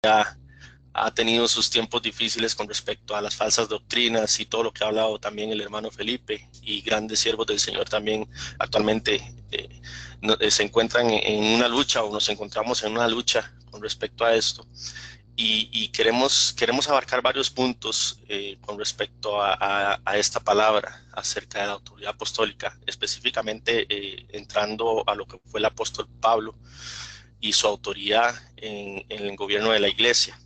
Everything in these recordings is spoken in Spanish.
ha tenido sus tiempos difíciles con respecto a las falsas doctrinas y todo lo que ha hablado también el hermano Felipe, y grandes siervos del Señor también actualmente se encuentran en una lucha, o nos encontramos en una lucha con respecto a esto. Y queremos abarcar varios puntos con respecto a esta palabra acerca de la autoridad apostólica, específicamente entrando a lo que fue el apóstol Pablo y su autoridad en el gobierno de la iglesia.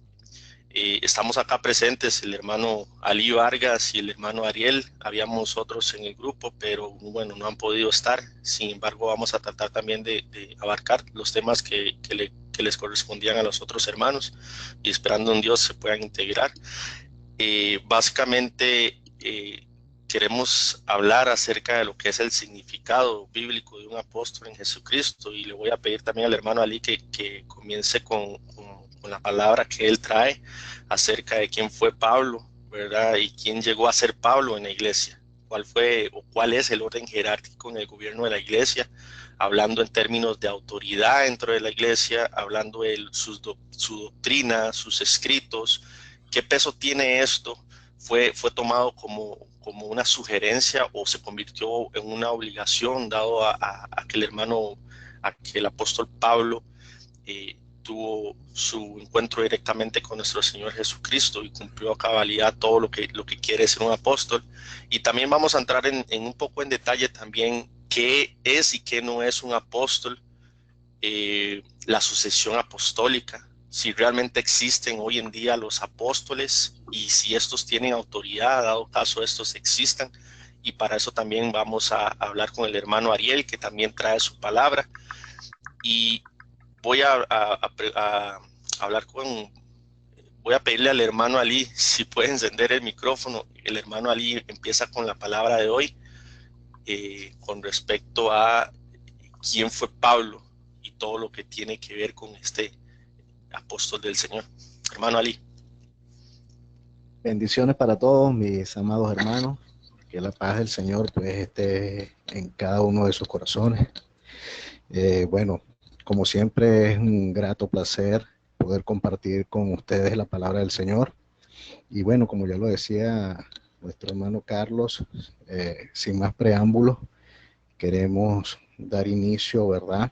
Estamos acá presentes el hermano Ali Vargas y el hermano Ariel. Habíamos otros en el grupo, pero bueno, no han podido estar. Sin embargo, vamos a tratar también de abarcar los temas que les correspondían a los otros hermanos, y esperando en Dios se puedan integrar. Básicamente, queremos hablar acerca de lo que es el significado bíblico de un apóstol en Jesucristo, y le voy a pedir también al hermano Ali que comience con la palabra que él trae acerca de quién fue Pablo, ¿verdad? Y quién llegó a ser Pablo en la iglesia. ¿Cuál fue o cuál es el orden jerárquico en el gobierno de la iglesia? Hablando en términos de autoridad dentro de la iglesia, hablando de su doctrina, sus escritos, qué peso tiene esto. Fue tomado como una sugerencia o se convirtió en una obligación, dado a que el hermano, a que el apóstol Pablo tuvo su encuentro directamente con nuestro Señor Jesucristo y cumplió a cabalidad todo lo que quiere ser un apóstol. Y también vamos a entrar en un poco en detalle también qué es y qué no es un apóstol, la sucesión apostólica, si realmente existen hoy en día los apóstoles y si estos tienen autoridad, dado caso estos existan. Y para eso también vamos a hablar con el hermano Ariel, que también trae su palabra. Y voy a hablar voy a pedirle al hermano Ali si puede encender el micrófono. El hermano Ali empieza con la palabra de hoy, con respecto a quién fue Pablo y todo lo que tiene que ver con este apóstol del Señor. Hermano Ali. Bendiciones para todos mis amados hermanos, que la paz del Señor pues esté en cada uno de sus corazones. Bueno, como siempre es un grato placer poder compartir con ustedes la palabra del Señor. Y bueno, como ya lo decía nuestro hermano Carlos, sin más preámbulos, queremos dar inicio, ¿verdad?,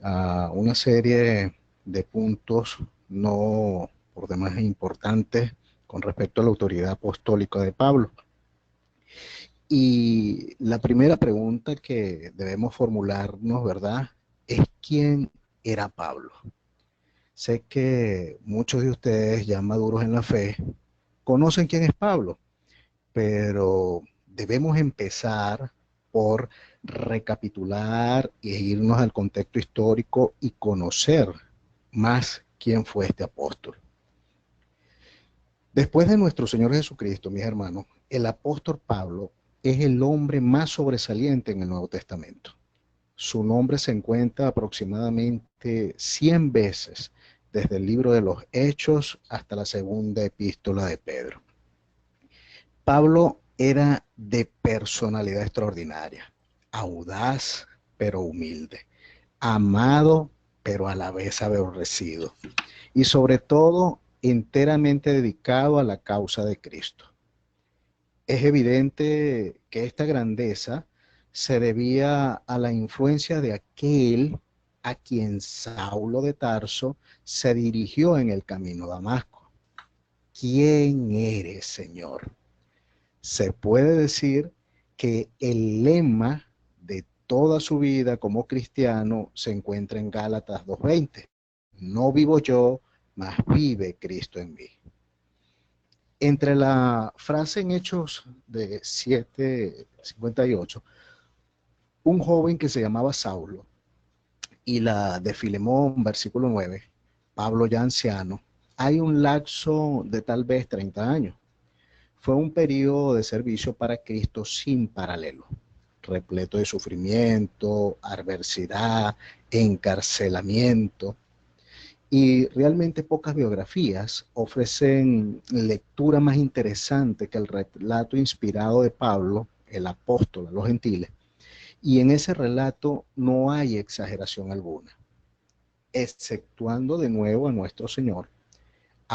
a una serie de puntos no por demás importantes con respecto a la autoridad apostólica de Pablo. Y la primera pregunta que debemos formularnos, ¿verdad?, es ¿quién era Pablo? Sé que muchos de ustedes ya maduros en la fe conocen quién es Pablo, pero debemos empezar por recapitular e irnos al contexto histórico y conocer más quién fue este apóstol. Después de nuestro Señor Jesucristo, mis hermanos, el apóstol Pablo es el hombre más sobresaliente en el Nuevo Testamento. Su nombre se encuentra aproximadamente 100 veces desde el libro de los Hechos hasta la segunda epístola de Pedro. Pablo era de personalidad extraordinaria, audaz pero humilde, amado pero a la vez aborrecido, y sobre todo enteramente dedicado a la causa de Cristo. Es evidente que esta grandeza se debía a la influencia de aquel a quien Saulo de Tarso se dirigió en el camino a Damasco. ¿Quién eres, Señor? Se puede decir que el lema de toda su vida como cristiano se encuentra en Gálatas 2:20. No vivo yo, mas vive Cristo en mí. Entre la frase en Hechos de 7:58, un joven que se llamaba Saulo, y la de Filemón, versículo 9, Pablo ya anciano, hay un lapso de tal vez 30 años. Fue un periodo de servicio para Cristo sin paralelo, repleto de sufrimiento, adversidad, encarcelamiento. Y realmente pocas biografías ofrecen lectura más interesante que el relato inspirado de Pablo, el apóstol a los gentiles. Y en ese relato no hay exageración alguna, exceptuando de nuevo a nuestro Señor,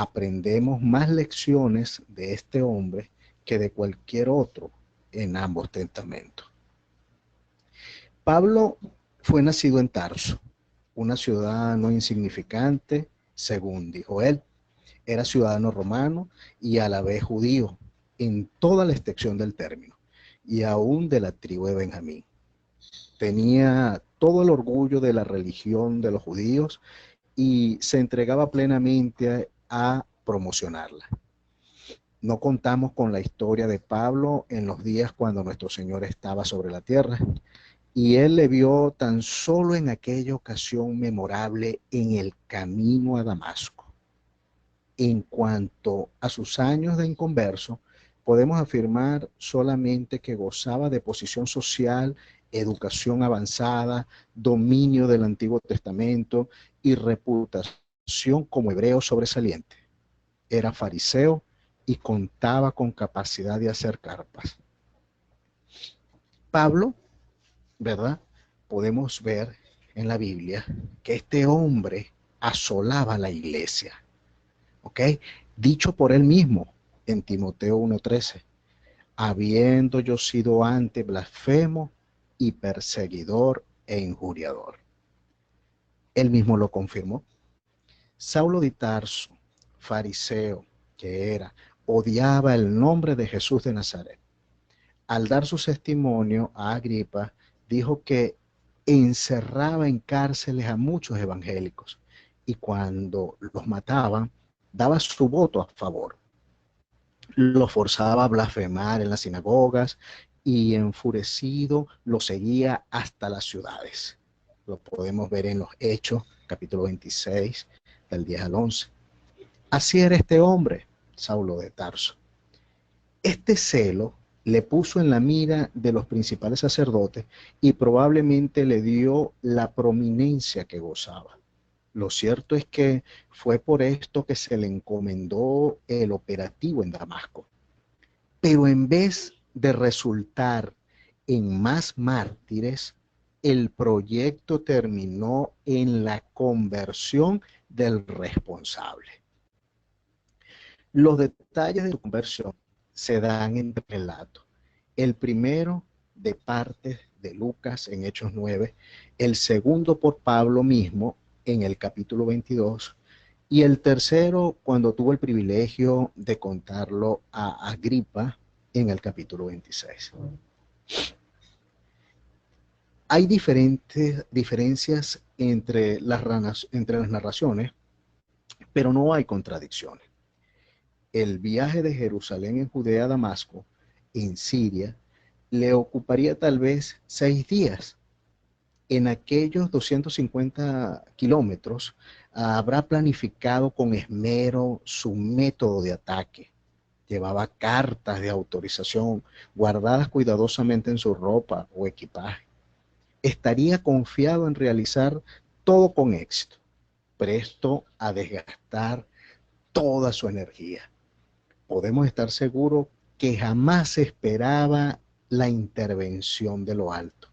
aprendemos más lecciones de este hombre que de cualquier otro en ambos testamentos. Pablo fue nacido en Tarso, una ciudad no insignificante, según dijo él. Era ciudadano romano y a la vez judío, en toda la extensión del término, y aún de la tribu de Benjamín. Tenía todo el orgullo de la religión de los judíos y se entregaba plenamente a promocionarla. No contamos con la historia de Pablo en los días cuando nuestro Señor estaba sobre la tierra, y él le vio tan solo en aquella ocasión memorable en el camino a Damasco. En cuanto a sus años de inconverso, podemos afirmar solamente que gozaba de posición social, educación avanzada, dominio del Antiguo Testamento y reputación como hebreo sobresaliente. Era fariseo y contaba con capacidad de hacer carpas. Pablo, ¿verdad? Podemos ver en la Biblia que este hombre asolaba la iglesia. ¿Ok? Dicho por él mismo en Timoteo 1:13, habiendo yo sido antes blasfemo y perseguidor e injuriador. Él mismo lo confirmó. Saulo de Tarso, fariseo que era, odiaba el nombre de Jesús de Nazaret. Al dar su testimonio a Agripa, dijo que encerraba en cárceles a muchos evangélicos y cuando los mataban, daba su voto a favor. Lo forzaba a blasfemar en las sinagogas y enfurecido lo seguía hasta las ciudades. Lo podemos ver en los Hechos, capítulo 26, del 10 al 11. Así era este hombre, Saulo de Tarso. Este celo le puso en la mira de los principales sacerdotes y probablemente le dio la prominencia que gozaba. Lo cierto es que fue por esto que se le encomendó el operativo en Damasco. Pero en vez de resultar en más mártires, el proyecto terminó en la conversión del responsable. Los detalles de su conversión se dan en relato. El primero de parte de Lucas en Hechos 9, el segundo por Pablo mismo en el capítulo 22, y el tercero cuando tuvo el privilegio de contarlo a Agripa en el capítulo 26. Hay diferencias entre las narraciones, pero no hay contradicciones. El viaje de Jerusalén en Judea a Damasco, en Siria, le ocuparía tal vez 6 días. En aquellos 250 kilómetros habrá planificado con esmero su método de ataque. Llevaba cartas de autorización guardadas cuidadosamente en su ropa o equipaje. Estaría confiado en realizar todo con éxito, presto a desgastar toda su energía. Podemos estar seguros que jamás esperaba la intervención de lo alto,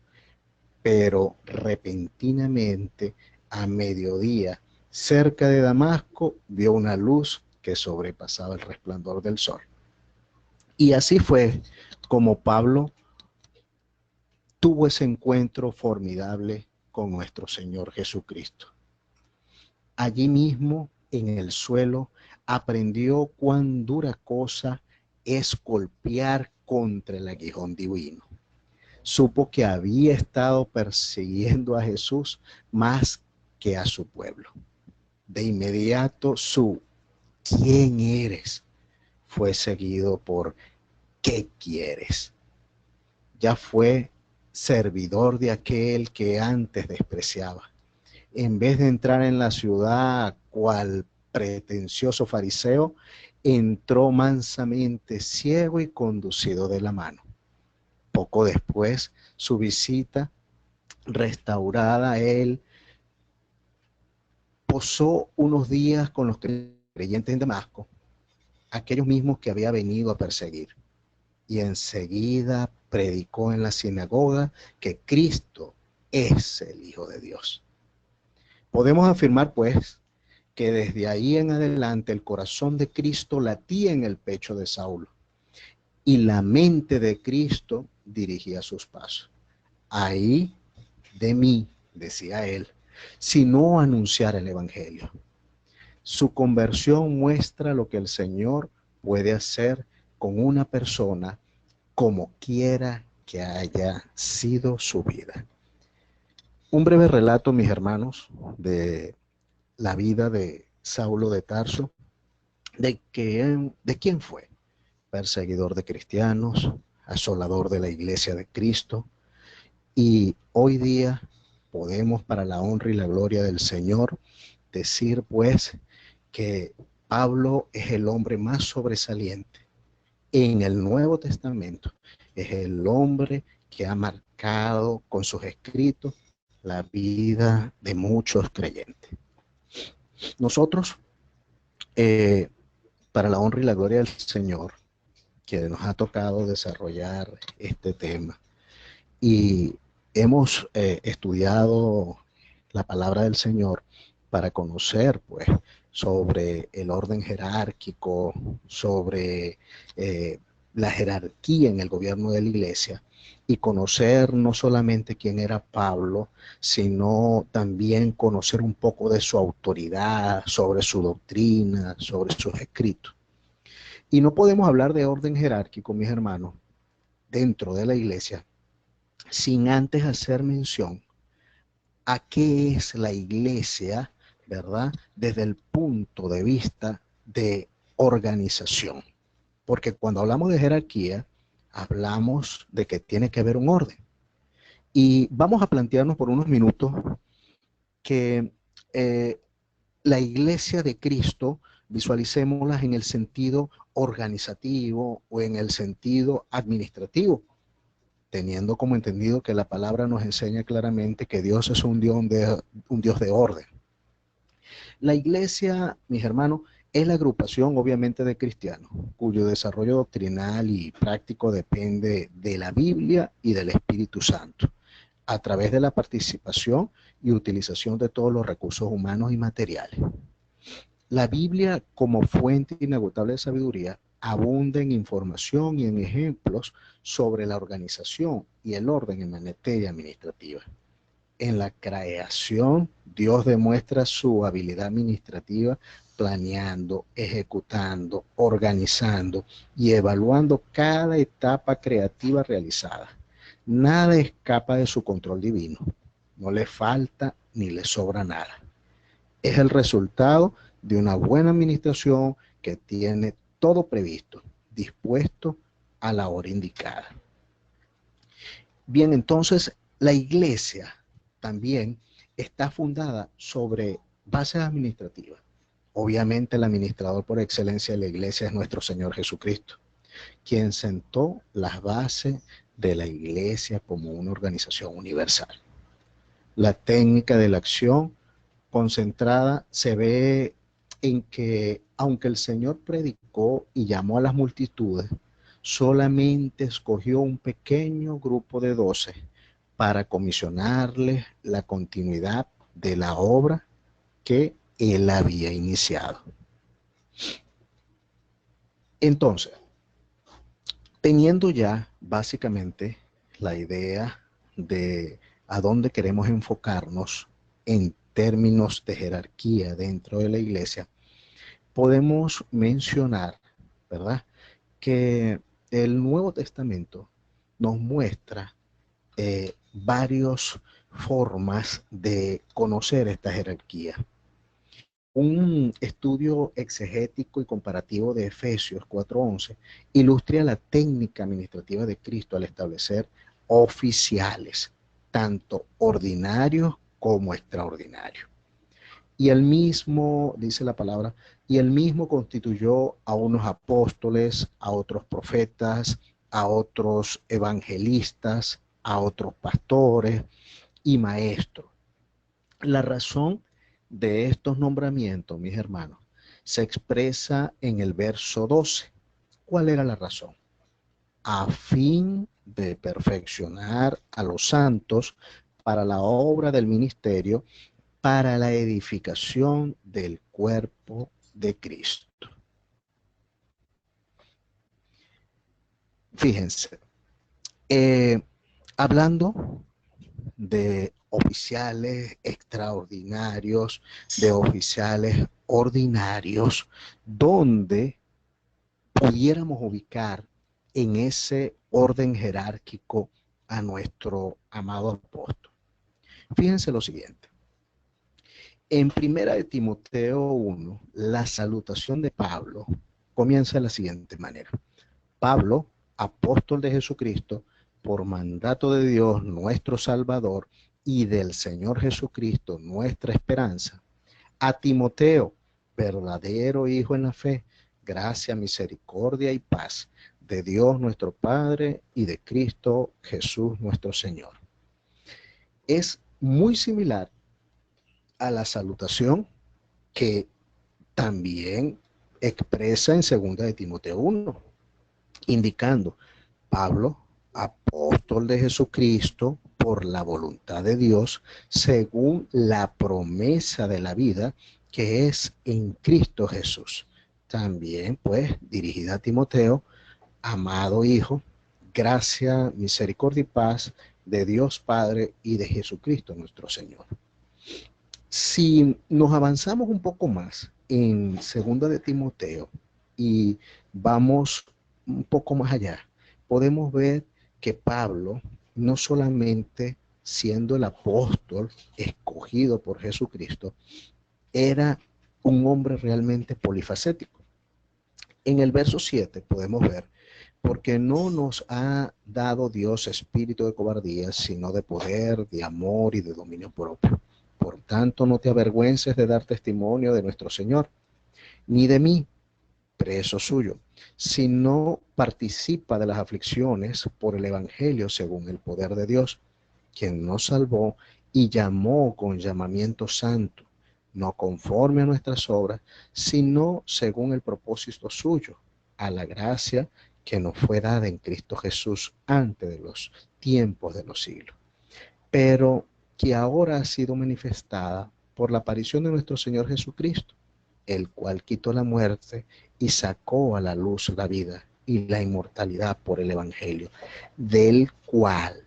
pero repentinamente a mediodía, cerca de Damasco, vio una luz que sobrepasaba el resplandor del sol. Y así fue como Pablo tuvo ese encuentro formidable con nuestro Señor Jesucristo. Allí mismo, en el suelo, aprendió cuán dura cosa es golpear contra el aguijón divino. Supo que había estado persiguiendo a Jesús más que a su pueblo. De inmediato su ¿quién eres? Fue seguido por ¿qué quieres? Ya fue servidor de aquel que antes despreciaba. En vez de entrar en la ciudad cual pretencioso fariseo, entró mansamente ciego y conducido de la mano. Poco después, su visita restaurada a él, posó unos días con los creyentes en Damasco, aquellos mismos que había venido a perseguir. Y enseguida predicó en la sinagoga que Cristo es el Hijo de Dios. Podemos afirmar, pues, que desde ahí en adelante el corazón de Cristo latía en el pecho de Saulo y la mente de Cristo dirigía sus pasos. Ahí de mí, decía él, si no anunciar el Evangelio. Su conversión muestra lo que el Señor puede hacer con una persona como quiera que haya sido su vida. Un breve relato, mis hermanos, de la vida de Saulo de Tarso, de quién fue. Perseguidor de cristianos, asolador de la iglesia de Cristo, y hoy día podemos, para la honra y la gloria del Señor, decir pues que Pablo es el hombre más sobresaliente en el Nuevo Testamento, es el hombre que ha marcado con sus escritos la vida de muchos creyentes. Nosotros, para la honra y la gloria del Señor, que nos ha tocado desarrollar este tema, y hemos estudiado la palabra del Señor para conocer, pues, sobre el orden jerárquico, sobre la jerarquía en el gobierno de la iglesia, y conocer no solamente quién era Pablo, sino también conocer un poco de su autoridad, sobre su doctrina, sobre sus escritos. Y no podemos hablar de orden jerárquico, mis hermanos, dentro de la iglesia, sin antes hacer mención a qué es la iglesia, ¿verdad? Desde el punto de vista de organización. Porque cuando hablamos de jerarquía, hablamos de que tiene que haber un orden. Y vamos a plantearnos por unos minutos que la iglesia de Cristo, visualicémoslas en el sentido organizativo o en el sentido administrativo, teniendo como entendido que la palabra nos enseña claramente que Dios es un Dios de orden. La iglesia, mis hermanos, es la agrupación obviamente de cristianos, cuyo desarrollo doctrinal y práctico depende de la Biblia y del Espíritu Santo, a través de la participación y utilización de todos los recursos humanos y materiales. La Biblia, como fuente inagotable de sabiduría, abunda en información y en ejemplos sobre la organización y el orden en materia administrativa. En la creación, Dios demuestra su habilidad administrativa planeando, ejecutando, organizando y evaluando cada etapa creativa realizada. Nada escapa de su control divino. No le falta ni le sobra nada. Es el resultado de una buena administración que tiene todo previsto, dispuesto a la hora indicada. Bien, entonces la iglesia también está fundada sobre bases administrativas. Obviamente el administrador por excelencia de la iglesia es nuestro Señor Jesucristo, quien sentó las bases de la iglesia como una organización universal. La técnica de la acción concentrada se ve en que, aunque el Señor predicó y llamó a las multitudes, solamente escogió un pequeño grupo de 12 para comisionarles la continuidad de la obra que él había iniciado. Entonces, teniendo ya básicamente la idea de a dónde queremos enfocarnos en términos de jerarquía dentro de la iglesia, podemos mencionar, ¿verdad?, que el Nuevo Testamento nos muestra varias formas de conocer esta jerarquía. Un estudio exegético y comparativo de Efesios 4:11 ilustra la técnica administrativa de Cristo al establecer oficiales, tanto ordinarios como extraordinarios. Y él mismo, dice la palabra, y él mismo constituyó a unos apóstoles, a otros profetas, a otros evangelistas, a otros pastores y maestros. La razón de estos nombramientos, mis hermanos, se expresa en el verso 12. ¿Cuál era la razón? A fin de perfeccionar a los santos para la obra del ministerio, para la edificación del cuerpo de Cristo. Fíjense, hablando de oficiales extraordinarios, de oficiales ordinarios, donde pudiéramos ubicar en ese orden jerárquico a nuestro amado apóstol. Fíjense lo siguiente. En primera de Timoteo 1, la salutación de Pablo comienza de la siguiente manera. Pablo, apóstol de Jesucristo, por mandato de Dios nuestro Salvador y del Señor Jesucristo nuestra esperanza, a Timoteo, verdadero hijo en la fe, gracia, misericordia y paz de Dios nuestro Padre y de Cristo Jesús nuestro Señor. Es muy similar a la salutación que también expresa en 2 de Timoteo 1, indicando Pablo, apóstol de Jesucristo, por la voluntad de Dios, según la promesa de la vida que es en Cristo Jesús. También, pues, dirigida a Timoteo, amado hijo, gracia, misericordia y paz de Dios Padre y de Jesucristo nuestro Señor. Si nos avanzamos un poco más en 2 de Timoteo y vamos un poco más allá, podemos ver que Pablo, no solamente siendo el apóstol escogido por Jesucristo, era un hombre realmente polifacético. En el verso 7 podemos ver, porque no nos ha dado Dios espíritu de cobardía, sino de poder, de amor y de dominio propio. Por tanto, no te avergüences de dar testimonio de nuestro Señor, ni de mí, preso suyo, sino participa de las aflicciones por el Evangelio según el poder de Dios, quien nos salvó y llamó con llamamiento santo, no conforme a nuestras obras, sino según el propósito suyo, a la gracia que nos fue dada en Cristo Jesús antes de los tiempos de los siglos, pero que ahora ha sido manifestada por la aparición de nuestro Señor Jesucristo, el cual quitó la muerte y sacó a la luz la vida y la inmortalidad por el Evangelio, del cual,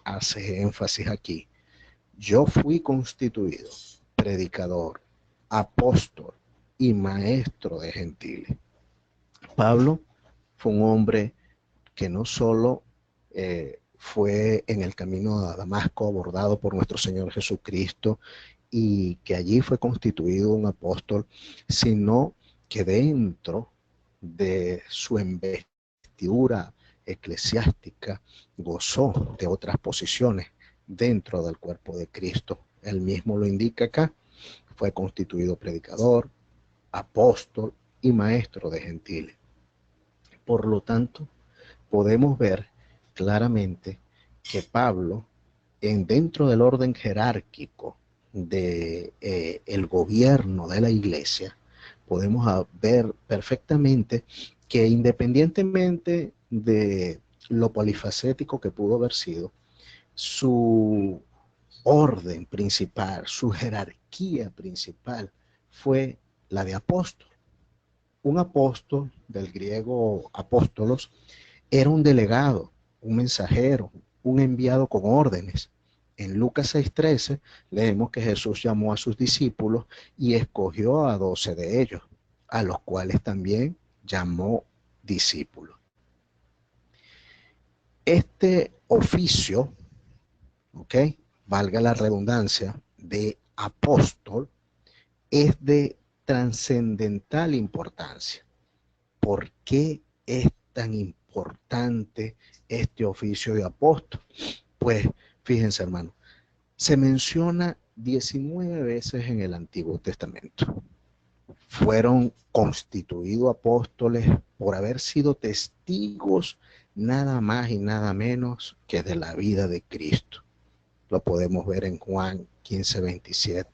hace énfasis aquí, yo fui constituido predicador, apóstol y maestro de gentiles. Pablo fue un hombre que no solo fue en el camino a Damasco abordado por nuestro Señor Jesucristo y que allí fue constituido un apóstol, sino que dentro de su investidura eclesiástica gozó de otras posiciones dentro del cuerpo de Cristo. Él mismo lo indica acá, fue constituido predicador, apóstol y maestro de gentiles. Por lo tanto, podemos ver claramente que Pablo, dentro del orden jerárquico de el gobierno de la iglesia, podemos ver perfectamente que independientemente de lo polifacético que pudo haber sido, su orden principal, su jerarquía principal fue la de apóstol. Un apóstol, del griego apóstolos, era un delegado, un mensajero, un enviado con órdenes. En Lucas 6:13 leemos que Jesús llamó a sus discípulos y escogió a 12 de ellos, a los cuales también llamó discípulos. Este oficio, ¿ok?, valga la redundancia, de apóstol, es de trascendental importancia. ¿Por qué es tan importante este oficio de apóstol? Pues fíjense, hermano, se menciona 19 veces en el Antiguo Testamento. Fueron constituidos apóstoles por haber sido testigos nada más y nada menos que de la vida de Cristo. Lo podemos ver en Juan 15:27.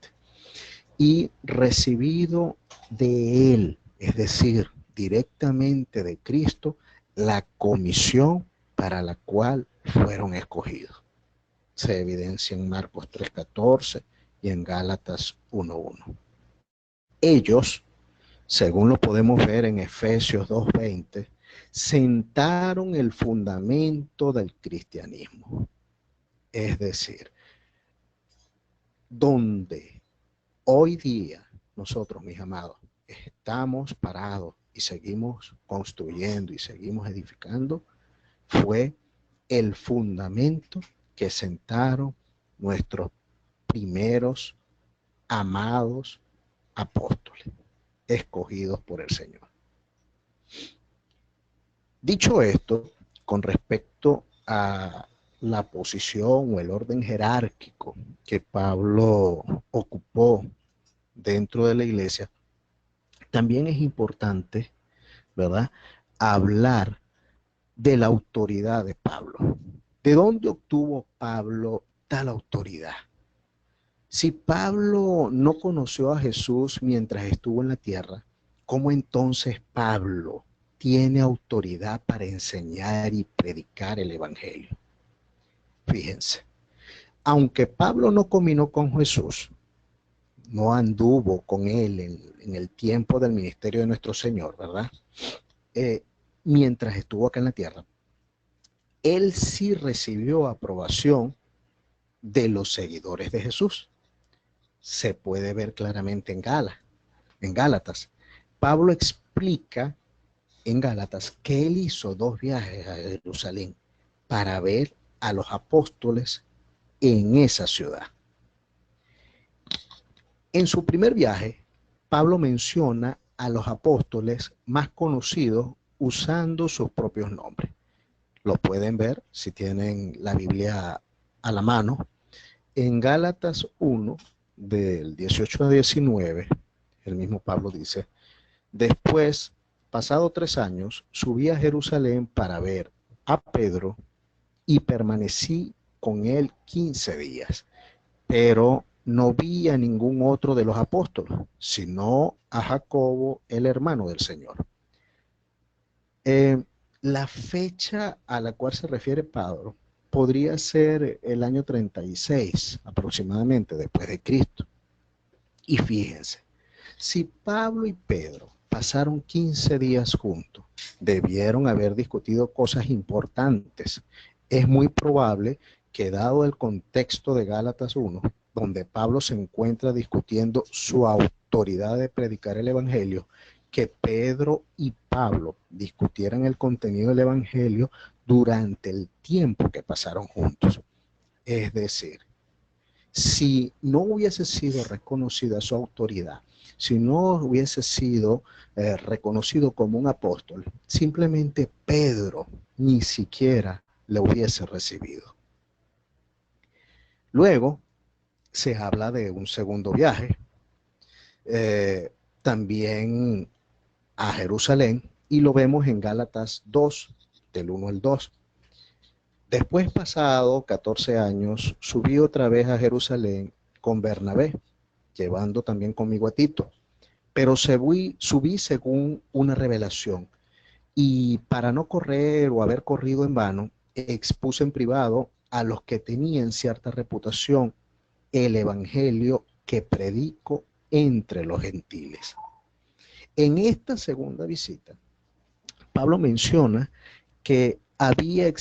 Y recibido de él, es decir, directamente de Cristo, la comisión para la cual fueron escogidos. Se evidencia en Marcos 3:14 y en Gálatas 1:1. Ellos, según lo podemos ver en Efesios 2:20, sentaron el fundamento del cristianismo. Es decir, donde hoy día nosotros, mis amados, estamos parados y seguimos construyendo y seguimos edificando, fue el fundamento que sentaron nuestros primeros amados apóstoles, escogidos por el Señor. Dicho esto, con respecto a la posición o el orden jerárquico que Pablo ocupó dentro de la iglesia, también es importante, ¿verdad?, hablar de la autoridad de Pablo. ¿De dónde obtuvo Pablo tal autoridad? Si Pablo no conoció a Jesús mientras estuvo en la tierra, ¿cómo entonces Pablo tiene autoridad para enseñar y predicar el evangelio? Fíjense, aunque Pablo no caminó con Jesús, no anduvo con él en el tiempo del ministerio de nuestro Señor, ¿verdad? Mientras estuvo acá en la tierra, él sí recibió aprobación de los seguidores de Jesús. Se puede ver claramente en Gálatas. Pablo explica en Gálatas que él hizo 2 viajes a Jerusalén para ver a los apóstoles en esa ciudad. En su primer viaje, Pablo menciona a los apóstoles más conocidos usando sus propios nombres. Lo pueden ver si tienen la Biblia a la mano. En Gálatas 1, del 18 a 19, el mismo Pablo dice: después, pasado 3 años, subí a Jerusalén para ver a Pedro y permanecí con él 15 días, pero no vi a ningún otro de los apóstoles, sino a Jacobo, el hermano del Señor. Eh, la fecha a la cual se refiere Pablo podría ser el año 36 aproximadamente después de Cristo. Y fíjense, si Pablo y Pedro pasaron 15 días juntos, debieron haber discutido cosas importantes. Es muy probable que, dado el contexto de Gálatas 1, donde Pablo se encuentra discutiendo su autoridad de predicar el evangelio, que Pedro y Pablo discutieran el contenido del evangelio durante el tiempo que pasaron juntos. Es decir, si no hubiese sido reconocida su autoridad, si no hubiese sido reconocido como un apóstol, simplemente Pedro ni siquiera le hubiese recibido. Luego se habla de un segundo viaje, también a Jerusalén, y lo vemos en Gálatas 2, del 1 al 2. Después, pasado 14 años, subí otra vez a Jerusalén con Bernabé, llevando también conmigo a Tito, pero subí según una revelación, y para no correr o haber corrido en vano, expuse en privado a los que tenían cierta reputación el evangelio que predico entre los gentiles. En esta segunda visita, Pablo menciona que había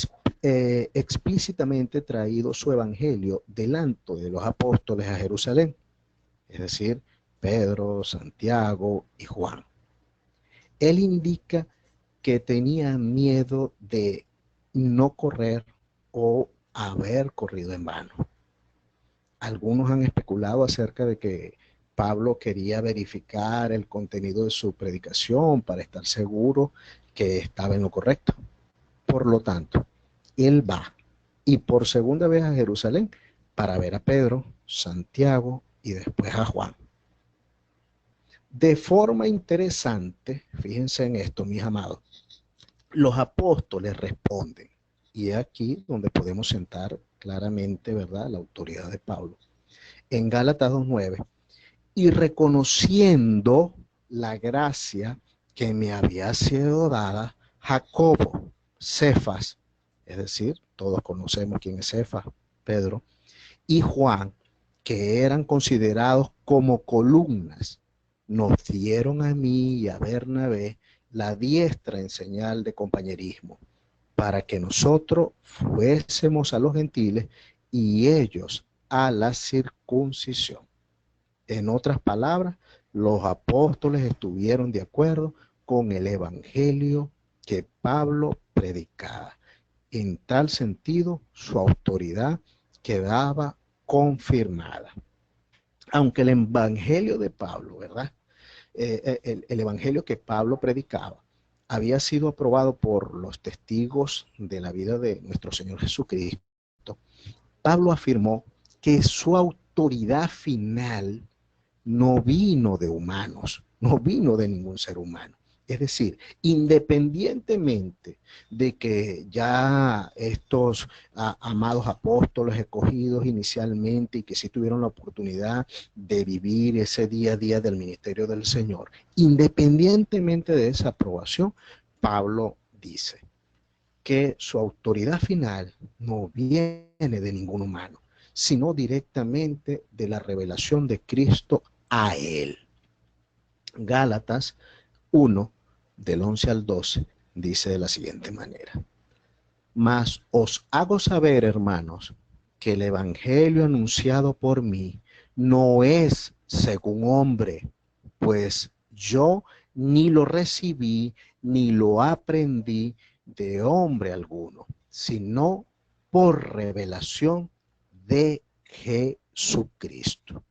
explícitamente traído su evangelio delante de los apóstoles a Jerusalén, es decir, Pedro, Santiago y Juan. Él indica que tenía miedo de no correr o haber corrido en vano. Algunos han especulado acerca de que Pablo quería verificar el contenido de su predicación para estar seguro que estaba en lo correcto. Por lo tanto, él va y por segunda vez a Jerusalén para ver a Pedro, Santiago y después a Juan. De forma interesante, fíjense en esto, mis amados, los apóstoles responden, y es aquí donde podemos sentar claramente, ¿verdad?, la autoridad de Pablo. En Gálatas 2:9, y reconociendo la gracia que me había sido dada, Jacobo, Cefas, es decir, todos conocemos quién es Cefas, Pedro, y Juan, que eran considerados como columnas nos dieron a mí y a Bernabé la diestra en señal de compañerismo, para que nosotros fuésemos a los gentiles y ellos a la circuncisión. En otras palabras, los apóstoles estuvieron de acuerdo con el evangelio que Pablo predicaba. En tal sentido, su autoridad quedaba confirmada. Aunque el evangelio de Pablo, ¿verdad? El evangelio que Pablo predicaba había sido aprobado por los testigos de la vida de nuestro Señor Jesucristo, Pablo afirmó que su autoridad final no vino de humanos, no vino de ningún ser humano. Es decir, independientemente de que ya estos amados apóstoles escogidos inicialmente y que sí tuvieron la oportunidad de vivir ese día a día del ministerio del Señor, independientemente de esa aprobación, Pablo dice que su autoridad final no viene de ningún humano, sino directamente de la revelación de Cristo a él. Gálatas 1, del 11 al 12, dice de la siguiente manera: mas os hago saber, hermanos, que el evangelio anunciado por mí no es según hombre, pues yo ni lo recibí ni lo aprendí de hombre alguno, sino por revelación de Jesucristo.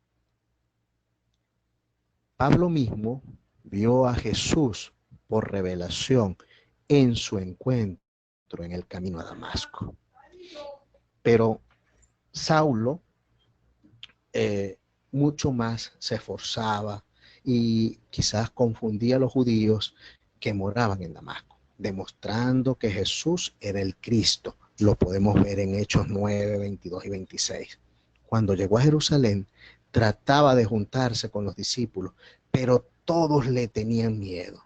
Pablo mismo vio a Jesús por revelación en su encuentro en el camino a Damasco. Pero Saulo mucho más se esforzaba y quizás confundía a los judíos que moraban en Damasco, demostrando que Jesús era el Cristo. Lo podemos ver en Hechos 9, 22 y 26. Cuando llegó a Jerusalén, trataba de juntarse con los discípulos, pero todos le tenían miedo.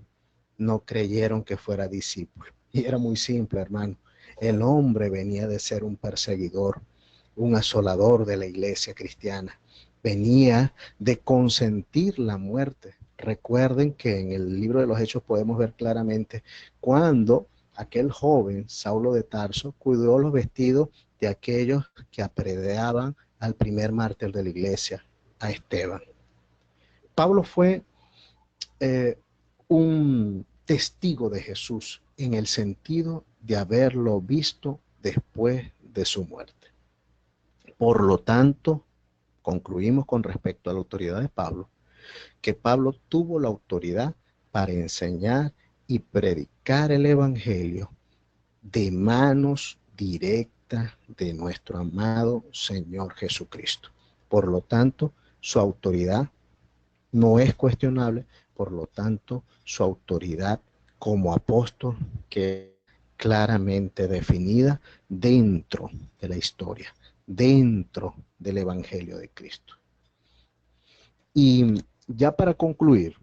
No creyeron que fuera discípulo. Y era muy simple, hermano. El hombre venía de ser un perseguidor, un asolador de la iglesia cristiana. Venía de consentir la muerte. Recuerden que en el libro de los Hechos podemos ver claramente cuando aquel joven, Saulo de Tarso, cuidó los vestidos de aquellos que apedreaban al primer mártir de la iglesia, a Esteban. Pablo fue un testigo de Jesús en el sentido de haberlo visto después de su muerte. Por lo tanto, concluimos con respecto a la autoridad de Pablo, que Pablo tuvo la autoridad para enseñar y predicar el evangelio de manos directas de nuestro amado Señor Jesucristo. Por lo tanto, su autoridad no es cuestionable, por lo tanto, su autoridad como apóstol que claramente definida dentro de la historia, dentro del Evangelio de Cristo. Y ya para concluir,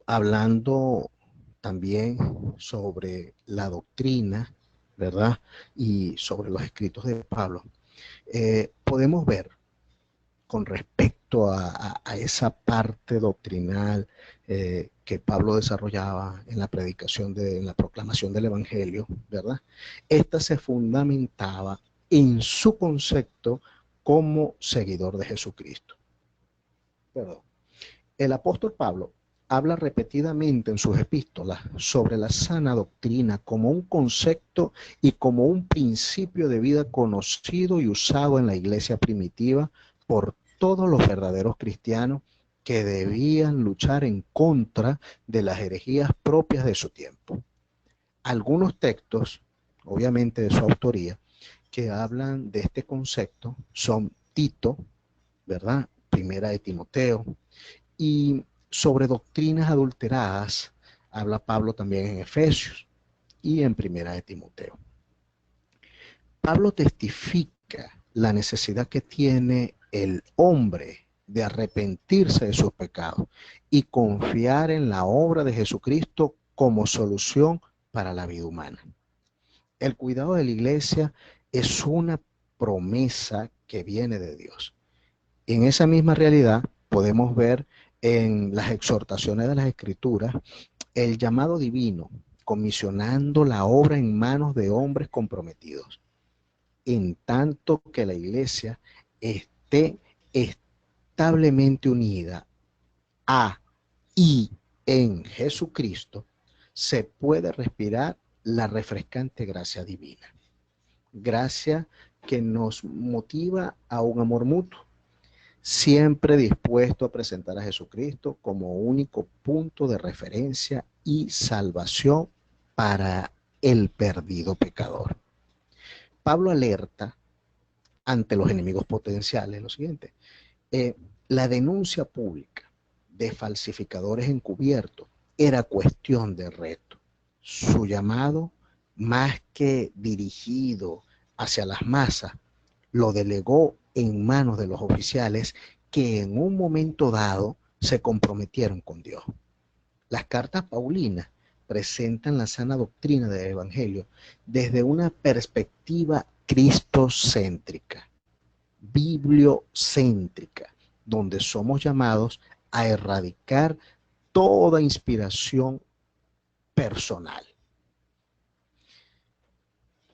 hablando también sobre la doctrina, ¿verdad? Y sobre los escritos de Pablo, podemos ver con respecto a esa parte doctrinal que Pablo desarrollaba en la predicación, en la proclamación del Evangelio, ¿verdad? Esta se fundamentaba en su concepto como seguidor de Jesucristo. Perdón. El apóstol Pablo habla repetidamente en sus epístolas sobre la sana doctrina como un concepto y como un principio de vida conocido y usado en la iglesia primitiva por todos los verdaderos cristianos que debían luchar en contra de las herejías propias de su tiempo. Algunos textos, obviamente de su autoría, que hablan de este concepto son Tito, ¿verdad? Primera de Timoteo, y sobre doctrinas adulteradas habla Pablo también en Efesios y en Primera de Timoteo. Pablo testifica la necesidad que tiene el hombre de arrepentirse de sus pecados y confiar en la obra de Jesucristo como solución para la vida humana. El cuidado de la iglesia es una promesa que viene de Dios. En esa misma realidad, podemos ver en las exhortaciones de las Escrituras el llamado divino, comisionando la obra en manos de hombres comprometidos, en tanto que la iglesia esté establemente unida a y en Jesucristo, se puede respirar la refrescante gracia divina. Gracia que nos motiva a un amor mutuo, siempre dispuesto a presentar a Jesucristo como único punto de referencia y salvación para el perdido pecador. Pablo alerta ante los enemigos potenciales lo siguiente: la denuncia pública de falsificadores encubiertos era cuestión de reto. Su llamado, más que dirigido hacia las masas, lo delegó en manos de los oficiales que en un momento dado se comprometieron con Dios. Las cartas paulinas presentan la sana doctrina del Evangelio desde una perspectiva cristocéntrica, bibliocéntrica, donde somos llamados a erradicar toda inspiración personal.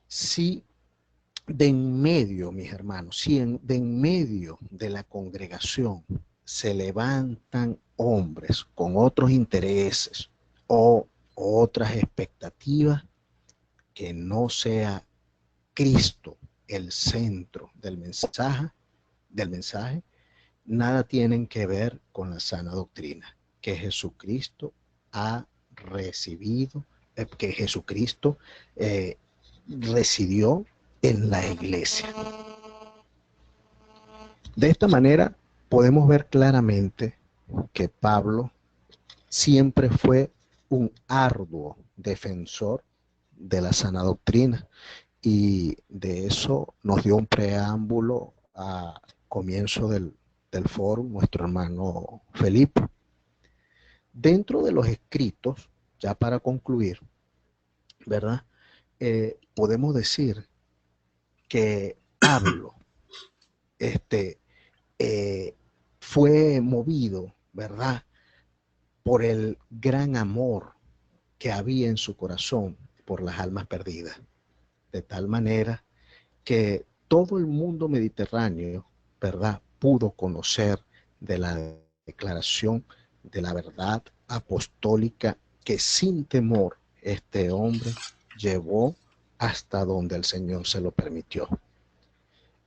Si de en medio, mis hermanos, si de en medio de la congregación se levantan hombres con otros intereses o otras expectativas, que no sea Cristo el centro del mensaje, nada tienen que ver con la sana doctrina que Jesucristo ha recibido, que Jesucristo residió en la iglesia. De esta manera podemos ver claramente que Pablo siempre fue un arduo defensor de la sana doctrina, y de eso nos dio un preámbulo a comienzo del foro nuestro hermano Felipe. Dentro de los escritos, ya para concluir, ¿verdad? Podemos decir que Pablo fue movido, ¿verdad?, por el gran amor que había en su corazón por las almas perdidas, de tal manera que todo el mundo mediterráneo, ¿verdad?, pudo conocer de la declaración de la verdad apostólica que sin temor este hombre llevó hasta donde el Señor se lo permitió.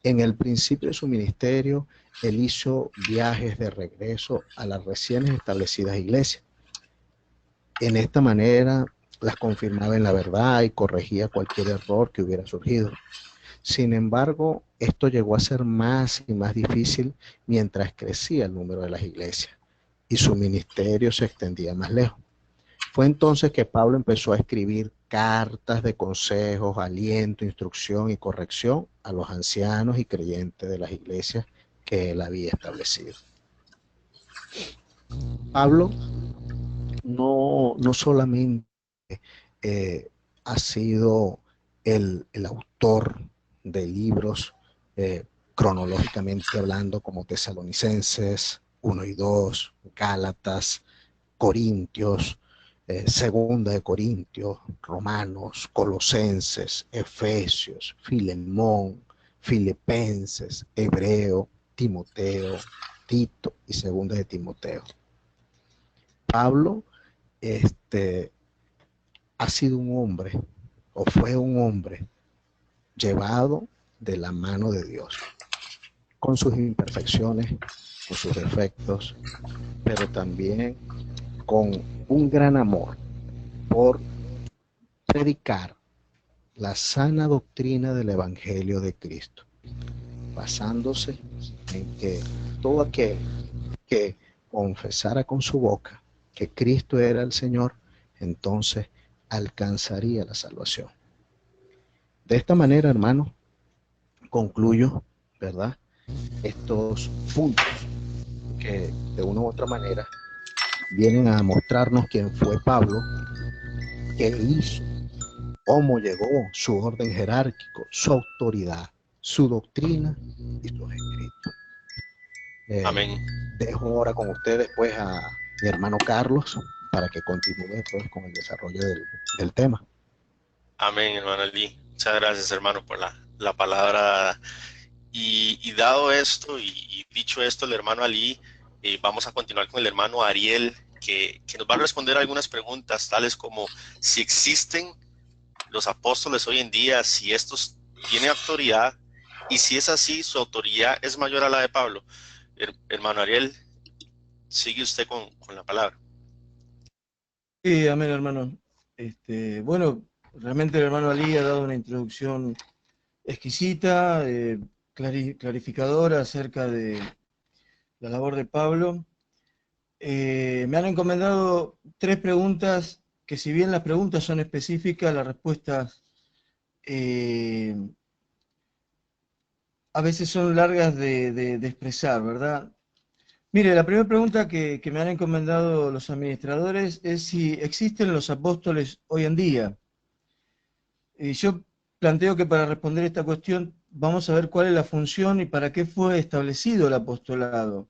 En el principio de su ministerio, él hizo viajes de regreso a las recién establecidas iglesias. En esta manera las confirmaba en la verdad y corregía cualquier error que hubiera surgido. Sin embargo, esto llegó a ser más y más difícil mientras crecía el número de las iglesias y su ministerio se extendía más lejos. Fue entonces que Pablo empezó a escribir cartas de consejos, aliento, instrucción y corrección a los ancianos y creyentes de las iglesias que él había establecido. Pablo no solamente ha sido el autor de libros cronológicamente hablando, como Tesalonicenses 1 y 2, Gálatas, Corintios, Segunda de Corintios, Romanos, Colosenses, Efesios, Filemón, Filipenses, Hebreo, Timoteo, Tito y Segunda de Timoteo. Pablo ha sido un hombre, o fue un hombre, llevado de la mano de Dios, con sus imperfecciones, con sus defectos, pero también con un gran amor por predicar la sana doctrina del Evangelio de Cristo, basándose en que todo aquel que confesara con su boca que Cristo era el Señor, entonces alcanzaría la salvación. De esta manera, hermano, concluyo, ¿verdad?, estos puntos que de una u otra manera vienen a mostrarnos quién fue Pablo, qué hizo, cómo llegó, su orden jerárquico, su autoridad, su doctrina y sus escritos. Eh, Amén. Dejo ahora con ustedes pues a mi hermano Carlos para que continúe pues con el desarrollo del tema. Amén, hermano Lee. Muchas gracias, hermano, por la palabra. Y dado esto y dicho esto, el hermano Ali, vamos a continuar con el hermano Ariel, que nos va a responder algunas preguntas, tales como si existen los apóstoles hoy en día, si estos tienen autoridad y si es así, su autoridad es mayor a la de Pablo. Hermano Ariel, sigue usted con la palabra. Sí, amén, hermano. Bueno, realmente el hermano Ali ha dado una introducción exquisita, clarificadora acerca de la labor de Pablo. Me han encomendado tres preguntas que, si bien las preguntas son específicas, las respuestas eh, a veces son largas de expresar, ¿verdad? Mire, la primera pregunta que me han encomendado los administradores es si existen los apóstoles hoy en día. Y yo planteo que para responder esta cuestión vamos a ver cuál es la función y para qué fue establecido el apostolado,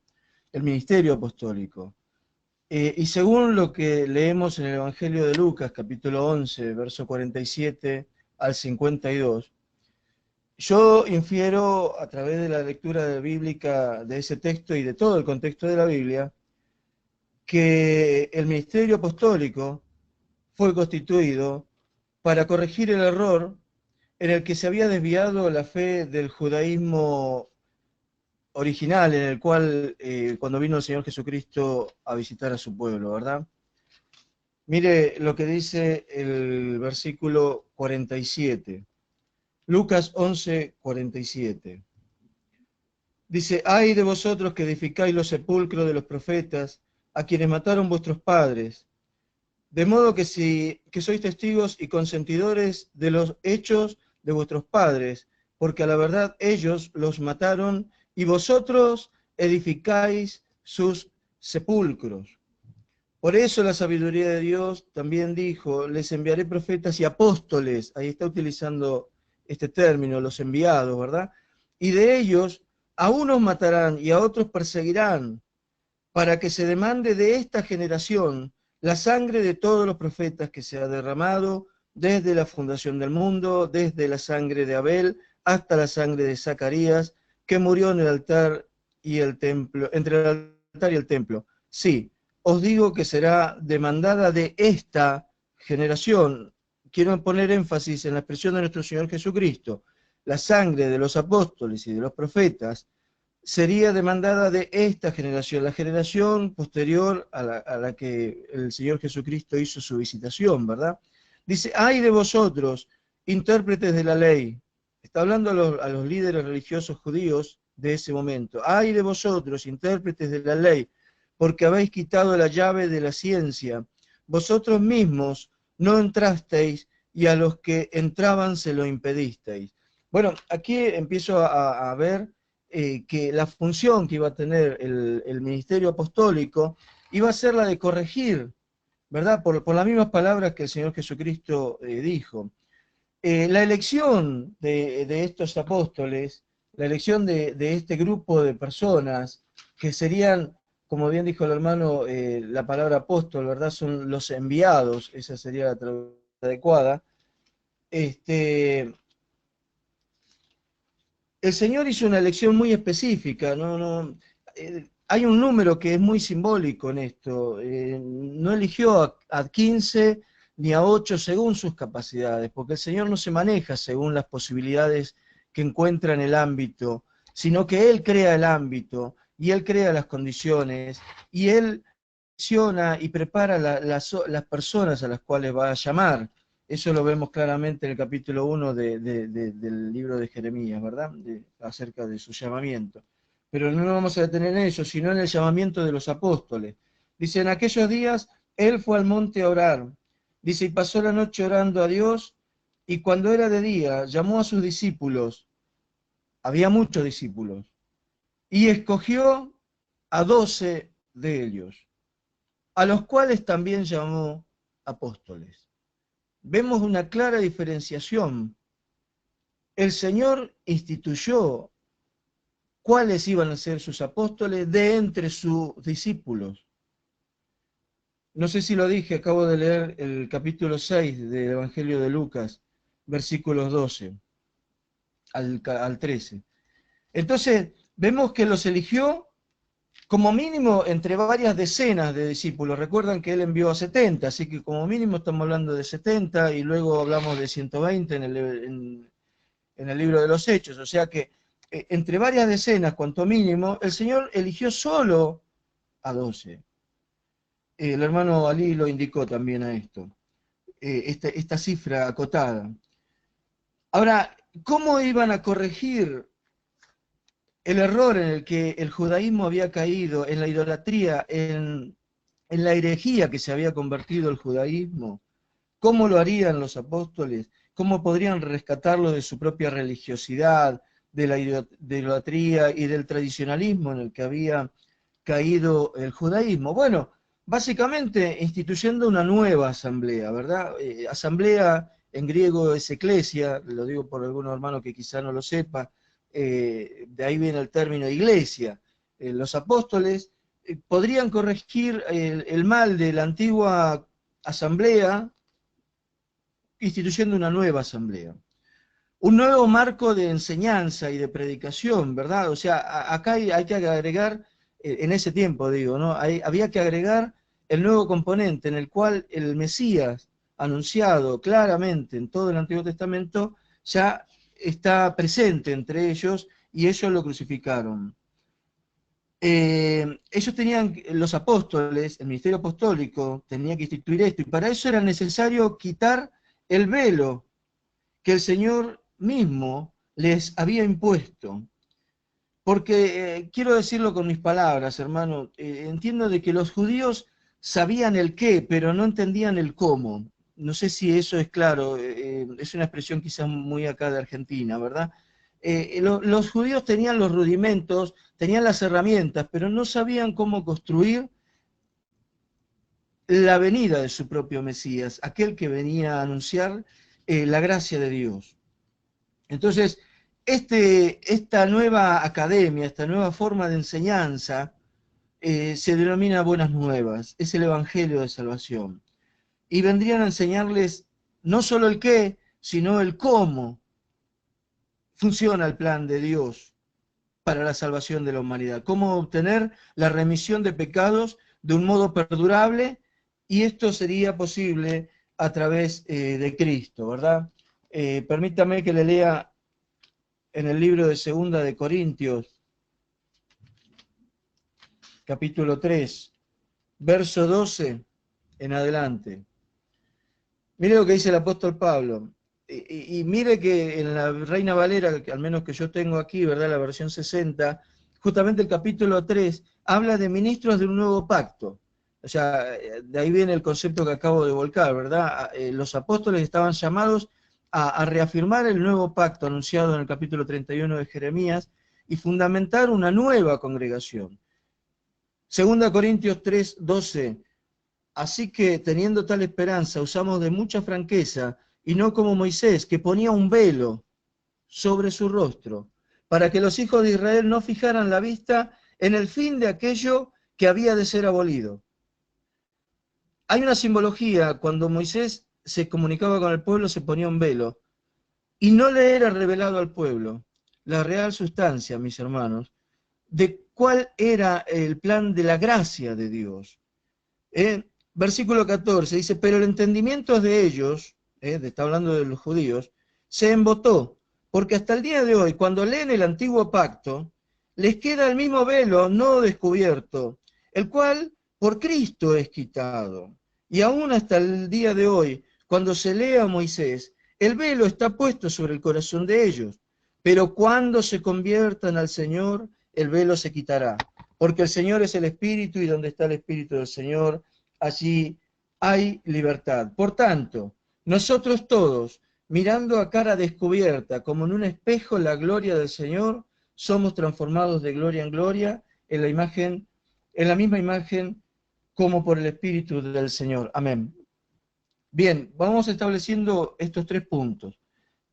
el ministerio apostólico. Y según lo que leemos en el Evangelio de Lucas, capítulo 11, verso 47 al 52, yo infiero a través de la lectura bíblica de ese texto y de todo el contexto de la Biblia, que el ministerio apostólico fue constituido para corregir el error en el que se había desviado la fe del judaísmo original, en el cual cuando vino el Señor Jesucristo a visitar a su pueblo, ¿verdad? Mire lo que dice el versículo 47, Lucas 11, 47. Dice, ay de vosotros que edificáis los sepulcros de los profetas, a quienes mataron vuestros padres, de modo que que sois testigos y consentidores de los hechos de vuestros padres, porque a la verdad ellos los mataron y vosotros edificáis sus sepulcros. Por eso la sabiduría de Dios también dijo, les enviaré profetas y apóstoles, ahí está utilizando este término, los enviados, ¿verdad? Y de ellos a unos matarán y a otros perseguirán, para que se demande de esta generación la sangre de todos los profetas que se ha derramado desde la fundación del mundo, desde la sangre de Abel hasta la sangre de Zacarías, que murió en el altar y el templo, entre el altar y el templo. Sí, os digo que será demandada de esta generación. Quiero poner énfasis en la expresión de nuestro Señor Jesucristo. La sangre de los apóstoles y de los profetas sería demandada de esta generación, la generación posterior a la que el Señor Jesucristo hizo su visitación, ¿verdad? Dice, ay de vosotros, intérpretes de la ley. Está hablando a los líderes religiosos judíos de ese momento. Ay de vosotros, intérpretes de la ley, porque habéis quitado la llave de la ciencia. Vosotros mismos no entrasteis y a los que entraban se lo impedisteis. Bueno, aquí empiezo a ver que la función que iba a tener el ministerio apostólico iba a ser la de corregir, ¿verdad? Por las mismas palabras que el Señor Jesucristo dijo. La elección de estos apóstoles, la elección de este grupo de personas que serían, como bien dijo el hermano, la palabra apóstol, ¿verdad? Son los enviados, esa sería la traducción adecuada. El Señor hizo una elección muy específica, hay un número que es muy simbólico en esto, no eligió a 15 ni a 8 según sus capacidades, porque el Señor no se maneja según las posibilidades que encuentra en el ámbito, sino que Él crea el ámbito y Él crea las condiciones y Él selecciona y prepara las personas a las cuales va a llamar. Eso lo vemos claramente en el capítulo 1 del libro de Jeremías, ¿verdad? Acerca de su llamamiento. Pero no nos vamos a detener en eso, sino en el llamamiento de los apóstoles. Dice, en aquellos días él fue al monte a orar. Dice, y pasó la noche orando a Dios, y cuando era de día, llamó a sus discípulos. Había muchos discípulos. Y escogió a 12 de ellos, a los cuales también llamó apóstoles. Vemos una clara diferenciación. El Señor instituyó cuáles iban a ser sus apóstoles de entre sus discípulos. No sé si lo dije, acabo de leer el capítulo 6 del Evangelio de Lucas, versículos 12 al 13. Entonces, vemos que los eligió como mínimo entre varias decenas de discípulos. Recuerdan que él envió a 70, así que como mínimo estamos hablando de 70 y luego hablamos de 120 en el libro de los Hechos. O sea que entre varias decenas, cuanto mínimo, el Señor eligió solo a 12. El hermano Ali lo indicó también a esto, esta cifra acotada. Ahora, ¿cómo iban a corregir el error en el que el judaísmo había caído, en la idolatría, en la herejía que se había convertido el judaísmo? ¿Cómo lo harían los apóstoles? ¿Cómo podrían rescatarlo de su propia religiosidad, de la idolatría y del tradicionalismo en el que había caído el judaísmo? Bueno, básicamente instituyendo una nueva asamblea, ¿verdad? Asamblea en griego es eclesia, lo digo por algún hermano que quizá no lo sepa, de ahí viene el término iglesia. Los apóstoles podrían corregir el mal de la antigua asamblea instituyendo una nueva asamblea. Un nuevo marco de enseñanza y de predicación, ¿verdad? O sea, acá hay que agregar, en ese tiempo digo, ¿no? Había que agregar el nuevo componente en el cual el Mesías, anunciado claramente en todo el Antiguo Testamento, ya está presente entre ellos y ellos lo crucificaron. Ellos tenían, los apóstoles, el ministerio apostólico tenía que instituir esto, y para eso era necesario quitar el velo que el Señor mismo les había impuesto. Porque, quiero decirlo con mis palabras, hermano, entiendo de que los judíos sabían el qué, pero no entendían el cómo. No sé si eso es claro, es una expresión quizás muy acá de Argentina, ¿verdad? Los judíos tenían los rudimentos, tenían las herramientas, pero no sabían cómo construir la venida de su propio Mesías, aquel que venía a anunciar la gracia de Dios. Entonces, esta nueva academia, esta nueva forma de enseñanza, se denomina Buenas Nuevas, es el Evangelio de Salvación. Y vendrían a enseñarles no solo el qué, sino el cómo funciona el plan de Dios para la salvación de la humanidad, cómo obtener la remisión de pecados de un modo perdurable, y esto sería posible a través de Cristo, ¿verdad? Permítame que le lea en el libro de Segunda de Corintios, capítulo 3, verso 12 en adelante. Mire lo que dice el apóstol Pablo. Y mire que en la Reina Valera, al menos que yo tengo aquí, ¿verdad? La versión 60, justamente el capítulo 3 habla de ministros de un nuevo pacto. O sea, de ahí viene el concepto que acabo de volcar, ¿verdad? Los apóstoles estaban llamados a reafirmar el nuevo pacto anunciado en el capítulo 31 de Jeremías y fundamentar una nueva congregación. Segunda Corintios 3, 12. Así que, teniendo tal esperanza, usamos de mucha franqueza, y no como Moisés, que ponía un velo sobre su rostro, para que los hijos de Israel no fijaran la vista en el fin de aquello que había de ser abolido. Hay una simbología, cuando Moisés se comunicaba con el pueblo se ponía un velo, y no le era revelado al pueblo la real sustancia, mis hermanos, de cuál era el plan de la gracia de Dios. Versículo 14 dice, pero el entendimiento de ellos, está hablando de los judíos, se embotó, porque hasta el día de hoy, cuando leen el antiguo pacto, les queda el mismo velo no descubierto, el cual por Cristo es quitado. Y aún hasta el día de hoy, cuando se lee a Moisés, el velo está puesto sobre el corazón de ellos, pero cuando se conviertan al Señor, el velo se quitará, porque el Señor es el Espíritu, y donde está el Espíritu del Señor, allí hay libertad. Por tanto, nosotros todos, mirando a cara descubierta, como en un espejo la gloria del Señor, somos transformados de gloria en gloria en la imagen, en la misma imagen como por el Espíritu del Señor. Amén. Bien, vamos estableciendo estos 3 puntos.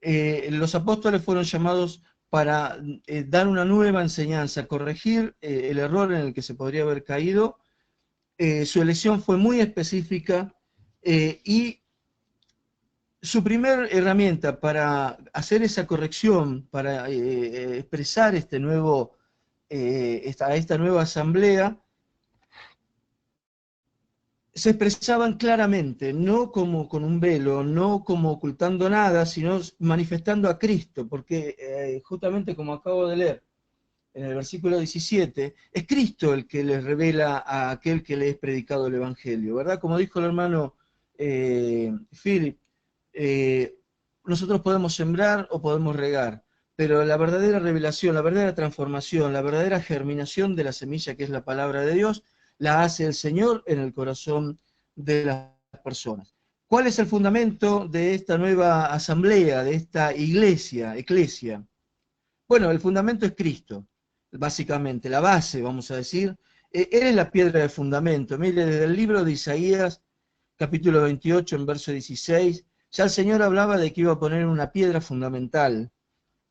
Los apóstoles fueron llamados para dar una nueva enseñanza, corregir el error en el que se podría haber caído. Su elección fue muy específica y su primera herramienta para hacer esa corrección, para expresar esta nueva asamblea, se expresaban claramente, no como con un velo, no como ocultando nada, sino manifestando a Cristo, porque justamente como acabo de leer en el versículo 17, es Cristo el que les revela a aquel que le es predicado el Evangelio, ¿verdad? Como dijo el hermano Philip, nosotros podemos sembrar o podemos regar, pero la verdadera revelación, la verdadera transformación, la verdadera germinación de la semilla que es la palabra de Dios, la hace el Señor en el corazón de las personas. ¿Cuál es el fundamento de esta nueva asamblea, de esta eclesia? Bueno, el fundamento es Cristo, básicamente, la base, vamos a decir. Él es la piedra de fundamento. Mire, desde el libro de Isaías, capítulo 28, en verso 16, ya el Señor hablaba de que iba a poner una piedra fundamental.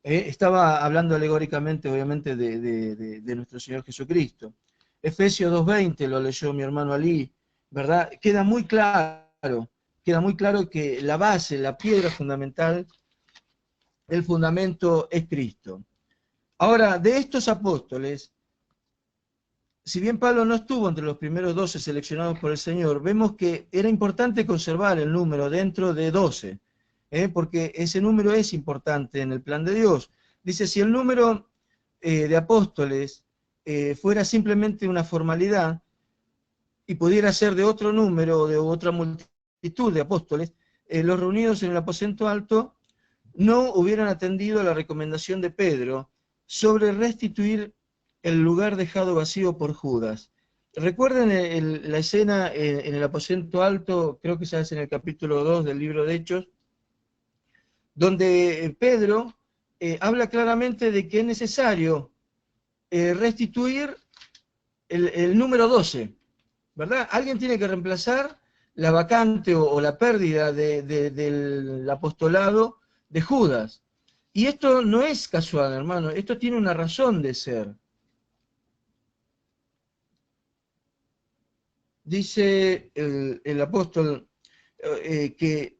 Estaba hablando alegóricamente, obviamente, de nuestro Señor Jesucristo. Efesios 2:20, lo leyó mi hermano Ali, ¿verdad? Queda muy claro que la base, la piedra fundamental, el fundamento es Cristo. Ahora, de estos apóstoles, si bien Pablo no estuvo entre los primeros 12 seleccionados por el Señor, vemos que era importante conservar el número dentro de 12, porque ese número es importante en el plan de Dios. Dice, si el número de apóstoles fuera simplemente una formalidad y pudiera ser de otro número o de otra multitud de apóstoles, los reunidos en el aposento alto no hubieran atendido a la recomendación de Pedro sobre restituir el lugar dejado vacío por Judas. Recuerden la escena en el aposento alto, creo que ya es en el capítulo 2 del libro de Hechos, donde Pedro habla claramente de que es necesario restituir el número 12, ¿verdad? Alguien tiene que reemplazar la vacante o la pérdida del apostolado de Judas. Y esto no es casual, hermano, esto tiene una razón de ser. Dice el apóstol que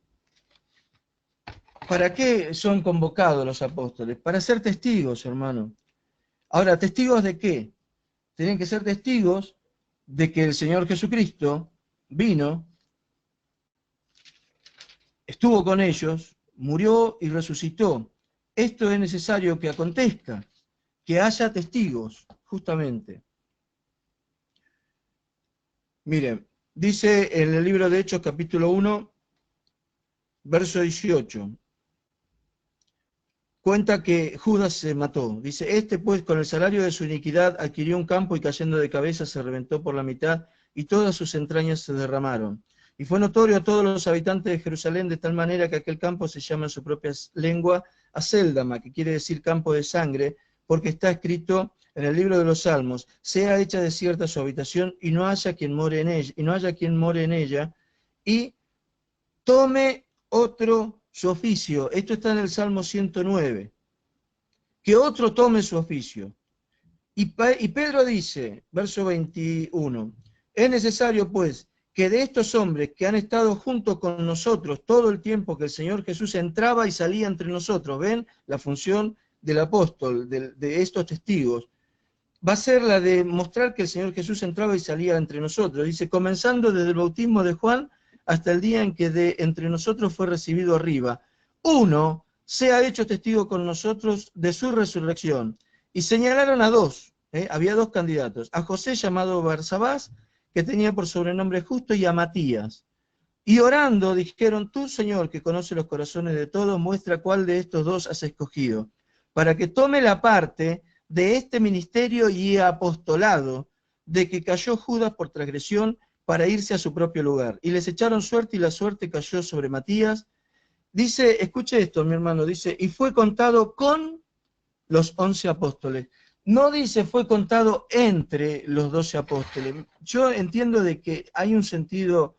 ¿para qué son convocados los apóstoles? Para ser testigos, hermano. Ahora, ¿testigos de qué? Tienen que ser testigos de que el Señor Jesucristo vino, estuvo con ellos, murió y resucitó. Esto es necesario que acontezca, que haya testigos, justamente. Miren, dice en el libro de Hechos, capítulo 1, verso 18, cuenta que Judas se mató. Dice, este pues con el salario de su iniquidad adquirió un campo y cayendo de cabeza se reventó por la mitad y todas sus entrañas se derramaron. Y fue notorio a todos los habitantes de Jerusalén de tal manera que aquel campo se llama en su propia lengua Acéldama, que quiere decir campo de sangre, porque está escrito en el libro de los Salmos, sea hecha desierta su habitación y no haya quien more en ella, y tome otro su oficio. Esto está en el Salmo 109. Que otro tome su oficio. Y Pedro dice, verso 21, es necesario pues que de estos hombres que han estado junto con nosotros todo el tiempo que el Señor Jesús entraba y salía entre nosotros, ven la función del apóstol, de estos testigos, va a ser la de mostrar que el Señor Jesús entraba y salía entre nosotros. Dice, comenzando desde el bautismo de Juan hasta el día en que de entre nosotros fue recibido arriba. Uno sea hecho testigo con nosotros de su resurrección. Y señalaron a dos, había dos candidatos, a José llamado Barsabás, que tenía por sobrenombre Justo, y a Matías. Y orando dijeron, tú, Señor, que conoce los corazones de todos, muestra cuál de estos dos has escogido, para que tome la parte de este ministerio y apostolado, de que cayó Judas por transgresión para irse a su propio lugar. Y les echaron suerte y la suerte cayó sobre Matías. Dice, escuche esto, mi hermano, dice, y fue contado con los 11 apóstoles. No dice fue contado entre los 12 apóstoles. Yo entiendo de que hay un sentido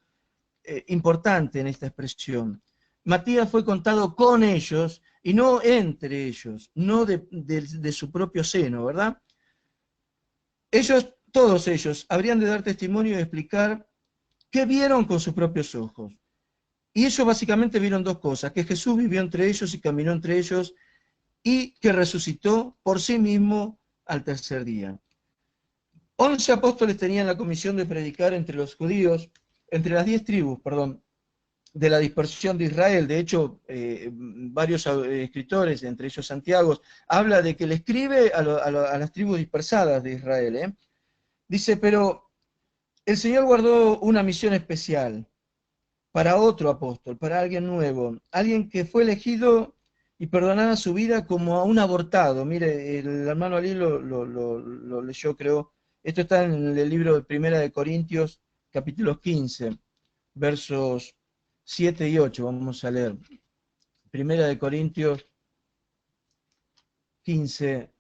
importante en esta expresión. Matías fue contado con ellos y no entre ellos, no de su propio seno, ¿verdad? Ellos, todos ellos, habrían de dar testimonio y explicar qué vieron con sus propios ojos. Y ellos básicamente vieron dos cosas, que Jesús vivió entre ellos y caminó entre ellos, y que resucitó por sí mismo al tercer día. 11 apóstoles tenían la comisión de predicar entre los judíos, entre las 10 tribus, perdón, de la dispersión de Israel. De hecho, varios escritores, entre ellos Santiago, habla de que le escribe a las tribus dispersadas de Israel. Dice, pero el Señor guardó una misión especial para otro apóstol, para alguien nuevo, alguien que fue elegido y perdonada su vida como a un abortado. Mire, el hermano Ali lo leyó, creo. Esto está en el libro de Primera de Corintios, capítulo 15, versos 7 y 8. Vamos a leer. Primera de Corintios 15,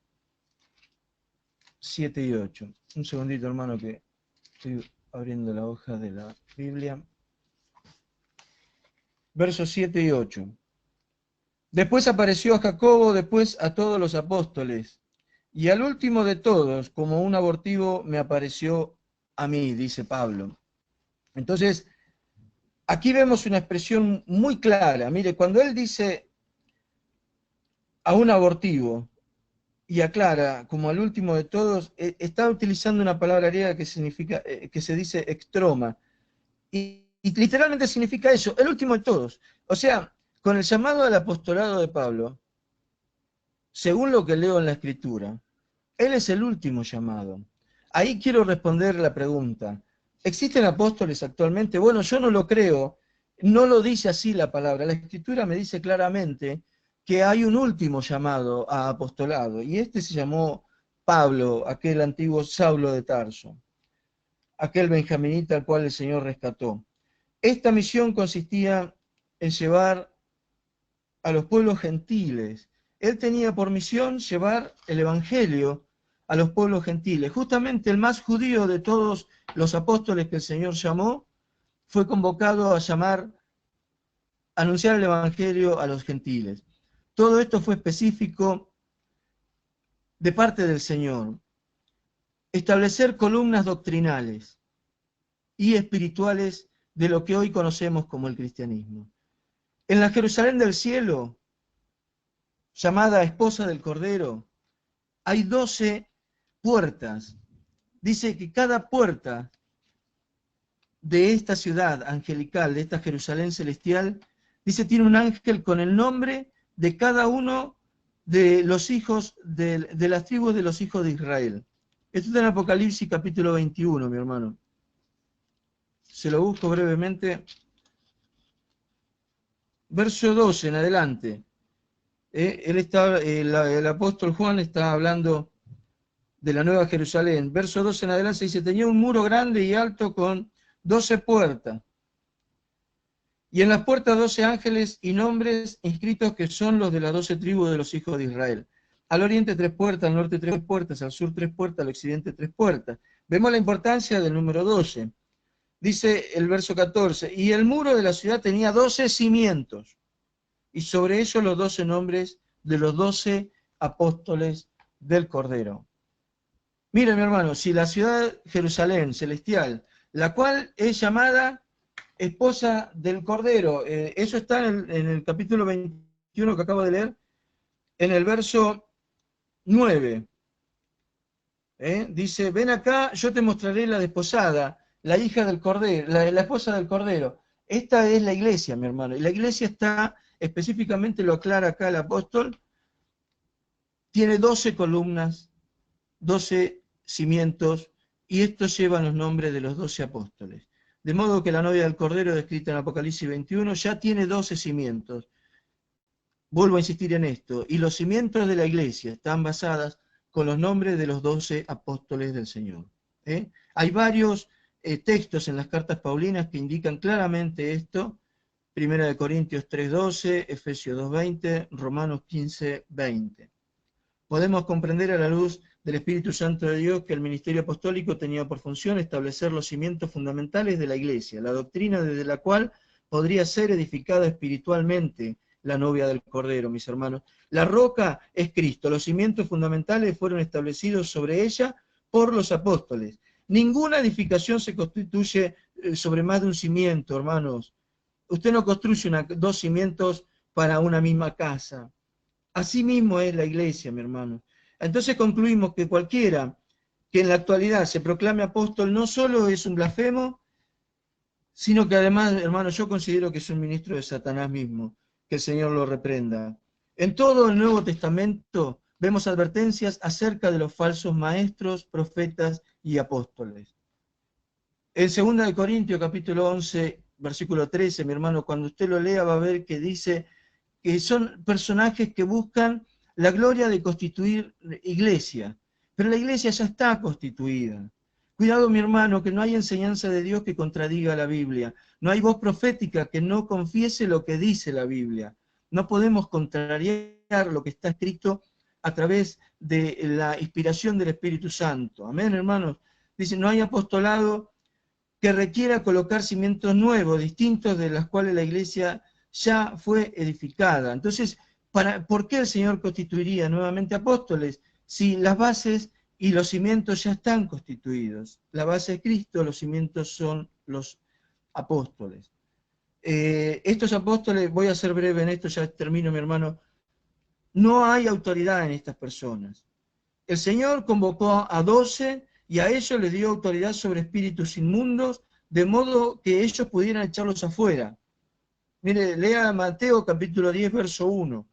7 y 8. Un segundito, hermano, que estoy abriendo la hoja de la Biblia. Versos 7 y 8. Después apareció a Jacobo, después a todos los apóstoles, y al último de todos, como un abortivo, me apareció a mí, dice Pablo. Entonces, aquí vemos una expresión muy clara. Mire, cuando él dice a un abortivo y aclara como al último de todos, está utilizando una palabra griega que significa, que se dice extroma, y literalmente significa eso, el último de todos. O sea, con el llamado al apostolado de Pablo, según lo que leo en la Escritura, él es el último llamado. Ahí quiero responder la pregunta. ¿Existen apóstoles actualmente? Bueno, yo no lo creo, no lo dice así la palabra. La Escritura me dice claramente que hay un último llamado a apostolado, y este se llamó Pablo, aquel antiguo Saulo de Tarso, aquel benjaminita al cual el Señor rescató. Esta misión consistía en llevar a los pueblos gentiles. Él tenía por misión llevar el Evangelio a los pueblos gentiles. Justamente el más judío de todos los apóstoles que el Señor llamó, fue convocado a anunciar el Evangelio a los gentiles. Todo esto fue específico de parte del Señor. Establecer columnas doctrinales y espirituales de lo que hoy conocemos como el cristianismo. En la Jerusalén del cielo, llamada esposa del Cordero, hay 12 puertas. Dice que cada puerta de esta ciudad angelical, de esta Jerusalén celestial, dice, tiene un ángel con el nombre de cada uno de los hijos, de las tribus de los hijos de Israel. Esto está en Apocalipsis capítulo 21, mi hermano. Se lo busco brevemente. Verso 12 en adelante. El apóstol Juan está hablando de la Nueva Jerusalén. Verso 12 en adelante dice, tenía un muro grande y alto con 12 puertas. Y en las puertas 12 ángeles y nombres inscritos que son los de las 12 tribus de los hijos de Israel. Al oriente 3 puertas, al norte 3 puertas, al sur 3 puertas, al occidente 3 puertas. Vemos la importancia del número 12. Dice el verso 14, y el muro de la ciudad tenía 12 cimientos, y sobre ellos los 12 nombres de los 12 apóstoles del Cordero. Miren, mi hermano, si la ciudad Jerusalén celestial, la cual es llamada esposa del Cordero, eso está en el capítulo 21 que acabo de leer, en el verso 9. Dice, ven acá, yo te mostraré la desposada, la hija del Cordero, la esposa del Cordero. Esta es la iglesia, mi hermano, y la iglesia está, específicamente lo aclara acá el apóstol, tiene 12 columnas, 12 cimientos, y estos llevan los nombres de los 12 apóstoles. De modo que la novia del Cordero, descrita en Apocalipsis 21, ya tiene 12 cimientos. Vuelvo a insistir en esto, y los cimientos de la iglesia están basadas con los nombres de los 12 apóstoles del Señor. Hay varios textos en las cartas paulinas que indican claramente esto. Primera de Corintios 3:12, Efesios 2:20, Romanos 15:20. Podemos comprender a la luz del Espíritu Santo de Dios que el ministerio apostólico tenía por función establecer los cimientos fundamentales de la iglesia, la doctrina desde la cual podría ser edificada espiritualmente la novia del Cordero, mis hermanos. La roca es Cristo, los cimientos fundamentales fueron establecidos sobre ella por los apóstoles. Ninguna edificación se constituye sobre más de un cimiento, hermanos. Usted no construye dos cimientos para una misma casa. Así mismo es la iglesia, mi hermano. Entonces concluimos que cualquiera que en la actualidad se proclame apóstol no solo es un blasfemo, sino que además, hermano, yo considero que es un ministro de Satanás mismo, que el Señor lo reprenda. En todo el Nuevo Testamento vemos advertencias acerca de los falsos maestros, profetas y apóstoles. En 2 Corintios capítulo 11, versículo 13, mi hermano, cuando usted lo lea va a ver que dice que son personajes que buscan la gloria de constituir iglesia, pero la iglesia ya está constituida. Cuidado, mi hermano, que no hay enseñanza de Dios que contradiga la Biblia. No hay voz profética que no confiese lo que dice la Biblia. No podemos contrariar lo que está escrito a través de la inspiración del Espíritu Santo. Amén, hermanos. Dice, no hay apostolado que requiera colocar cimientos nuevos, distintos de los cuales la iglesia ya fue edificada. Entonces, ¿por qué el Señor constituiría nuevamente apóstoles si las bases y los cimientos ya están constituidos? La base es Cristo, los cimientos son los apóstoles. Estos apóstoles, voy a ser breve en esto, ya termino, mi hermano, no hay autoridad en estas personas. El Señor convocó a 12 y a ellos les dio autoridad sobre espíritus inmundos, de modo que ellos pudieran echarlos afuera. Mire, lea Mateo capítulo 10, verso 1.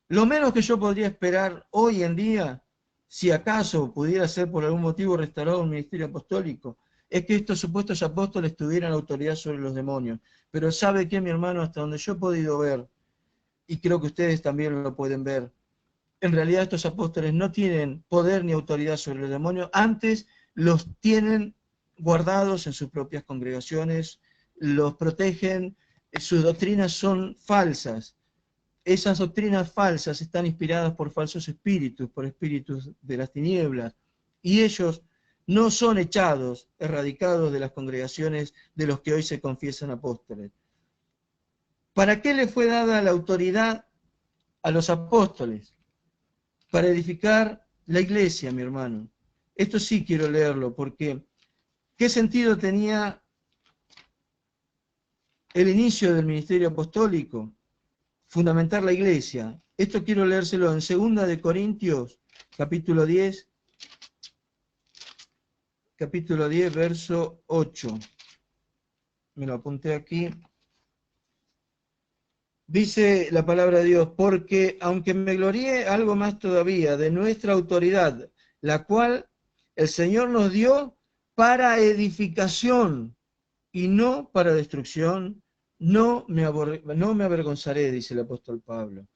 Lo menos que yo podría esperar hoy en día, si acaso pudiera ser por algún motivo restaurado un ministerio apostólico, es que estos supuestos apóstoles tuvieran autoridad sobre los demonios. Pero ¿sabe qué, mi hermano? Hasta donde yo he podido ver, y creo que ustedes también lo pueden ver, en realidad estos apóstoles no tienen poder ni autoridad sobre los demonios, antes los tienen guardados en sus propias congregaciones, los protegen, sus doctrinas son falsas. Esas doctrinas falsas están inspiradas por falsos espíritus, por espíritus de las tinieblas, y ellos no son echados, erradicados de las congregaciones de los que hoy se confiesan apóstoles. ¿Para qué le fue dada la autoridad a los apóstoles? Para edificar la iglesia, mi hermano. Esto sí quiero leerlo, porque ¿qué sentido tenía el inicio del ministerio apostólico? Fundamentar la iglesia. Esto quiero leérselo en 2 Corintios, capítulo 10, verso 8. Me lo apunté aquí. Dice la palabra de Dios, porque aunque me gloríe algo más todavía de nuestra autoridad, la cual el Señor nos dio para edificación y no para destrucción, no me avergonzaré, dice el apóstol Pablo.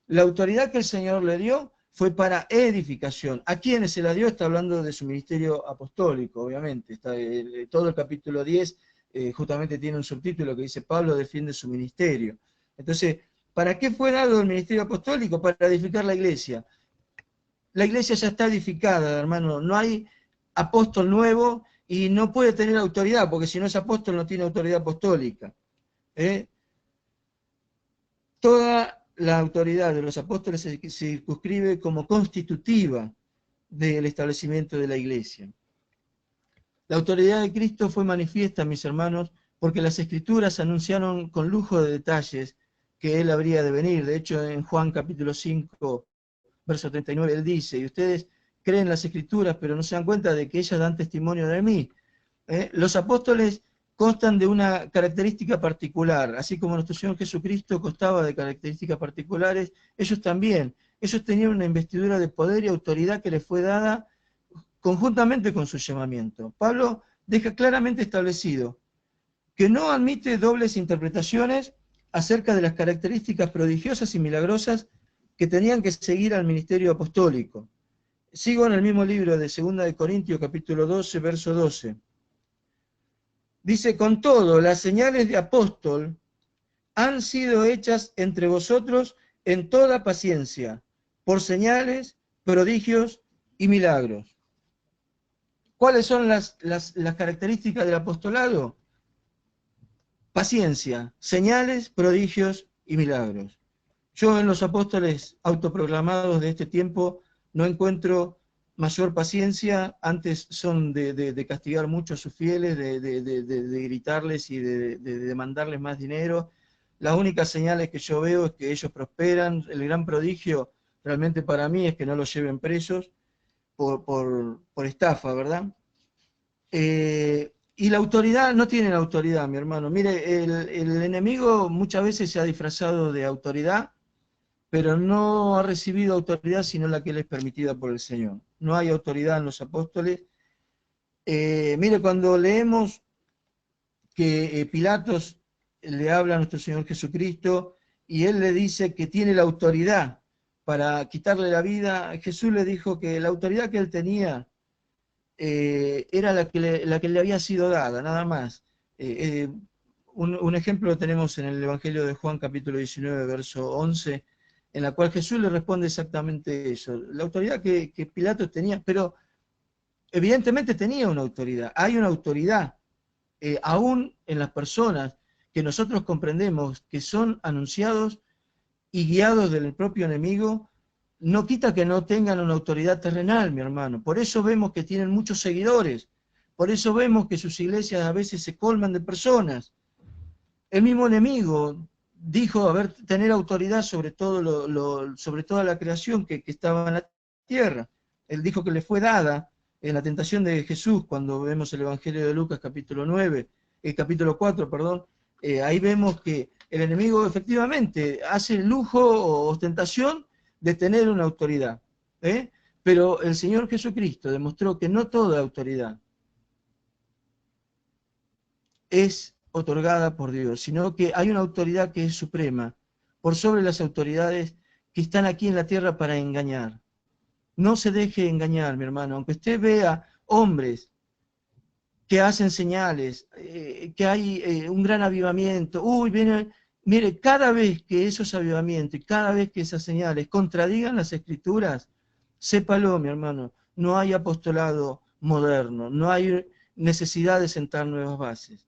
La autoridad que el Señor le dio fue para edificación. ¿A quiénes se la dio? Está hablando de su ministerio apostólico, obviamente. Todo el capítulo 10 justamente tiene un subtítulo que dice Pablo defiende su ministerio. Entonces, ¿para qué fue dado el ministerio apostólico? Para edificar la iglesia. La iglesia ya está edificada, hermano. No hay apóstol nuevo y no puede tener autoridad, porque si no es apóstol no tiene autoridad apostólica. Toda la autoridad de los apóstoles se circunscribe como constitutiva del establecimiento de la iglesia. La autoridad de Cristo fue manifiesta, mis hermanos, porque las Escrituras anunciaron con lujo de detalles que Él habría de venir. De hecho, en Juan capítulo 5, verso 39, Él dice, y ustedes creen las Escrituras, pero no se dan cuenta de que ellas dan testimonio de mí. Los apóstoles constan de una característica particular, así como nuestro Señor Jesucristo constaba de características particulares, ellos también. Ellos tenían una investidura de poder y autoridad que les fue dada conjuntamente con su llamamiento. Pablo deja claramente establecido que no admite dobles interpretaciones acerca de las características prodigiosas y milagrosas que tenían que seguir al ministerio apostólico. Sigo en el mismo libro de 2 Corintios, capítulo 12, verso 12. Dice, con todo, las señales de apóstol han sido hechas entre vosotros en toda paciencia, por señales, prodigios y milagros. ¿Cuáles son las características del apostolado? Paciencia, señales, prodigios y milagros. Yo en los apóstoles autoproclamados de este tiempo no encuentro mayor paciencia, antes son de castigar mucho a sus fieles, de gritarles y de demandarles más dinero. Las únicas señales que yo veo es que ellos prosperan. El gran prodigio realmente para mí es que no los lleven presos por estafa, ¿verdad? Y la autoridad, no tienen autoridad, mi hermano. Mire, el enemigo muchas veces se ha disfrazado de autoridad, pero no ha recibido autoridad sino la que le es permitida por el Señor. No hay autoridad en los apóstoles. Mire, cuando leemos que Pilatos le habla a nuestro Señor Jesucristo y él le dice que tiene la autoridad para quitarle la vida, Jesús le dijo que la autoridad que él tenía era la que le había sido dada, nada más. Un ejemplo lo tenemos en el Evangelio de Juan, capítulo 19, verso 11, en la cual Jesús le responde exactamente eso. La autoridad que Pilatos tenía, pero evidentemente tenía una autoridad. Hay una autoridad, aún en las personas que nosotros comprendemos que son anunciados y guiados del propio enemigo, no quita que no tengan una autoridad terrenal, mi hermano. Por eso vemos que tienen muchos seguidores. Por eso vemos que sus iglesias a veces se colman de personas. El mismo enemigo dijo tener autoridad sobre todo sobre toda la creación que estaba en la tierra. Él dijo que le fue dada en la tentación de Jesús, cuando vemos el Evangelio de Lucas capítulo 4, perdón. Ahí vemos que el enemigo efectivamente hace lujo o ostentación de tener una autoridad. Pero el Señor Jesucristo demostró que no toda autoridad es otorgada por Dios, sino que hay una autoridad que es suprema, por sobre las autoridades que están aquí en la tierra para engañar. No se deje engañar, mi hermano, aunque usted vea hombres que hacen señales, que hay un gran avivamiento, mire, cada vez que esos avivamientos y cada vez que esas señales contradigan las Escrituras, sépalo, mi hermano, no hay apostolado moderno, no hay necesidad de sentar nuevas bases.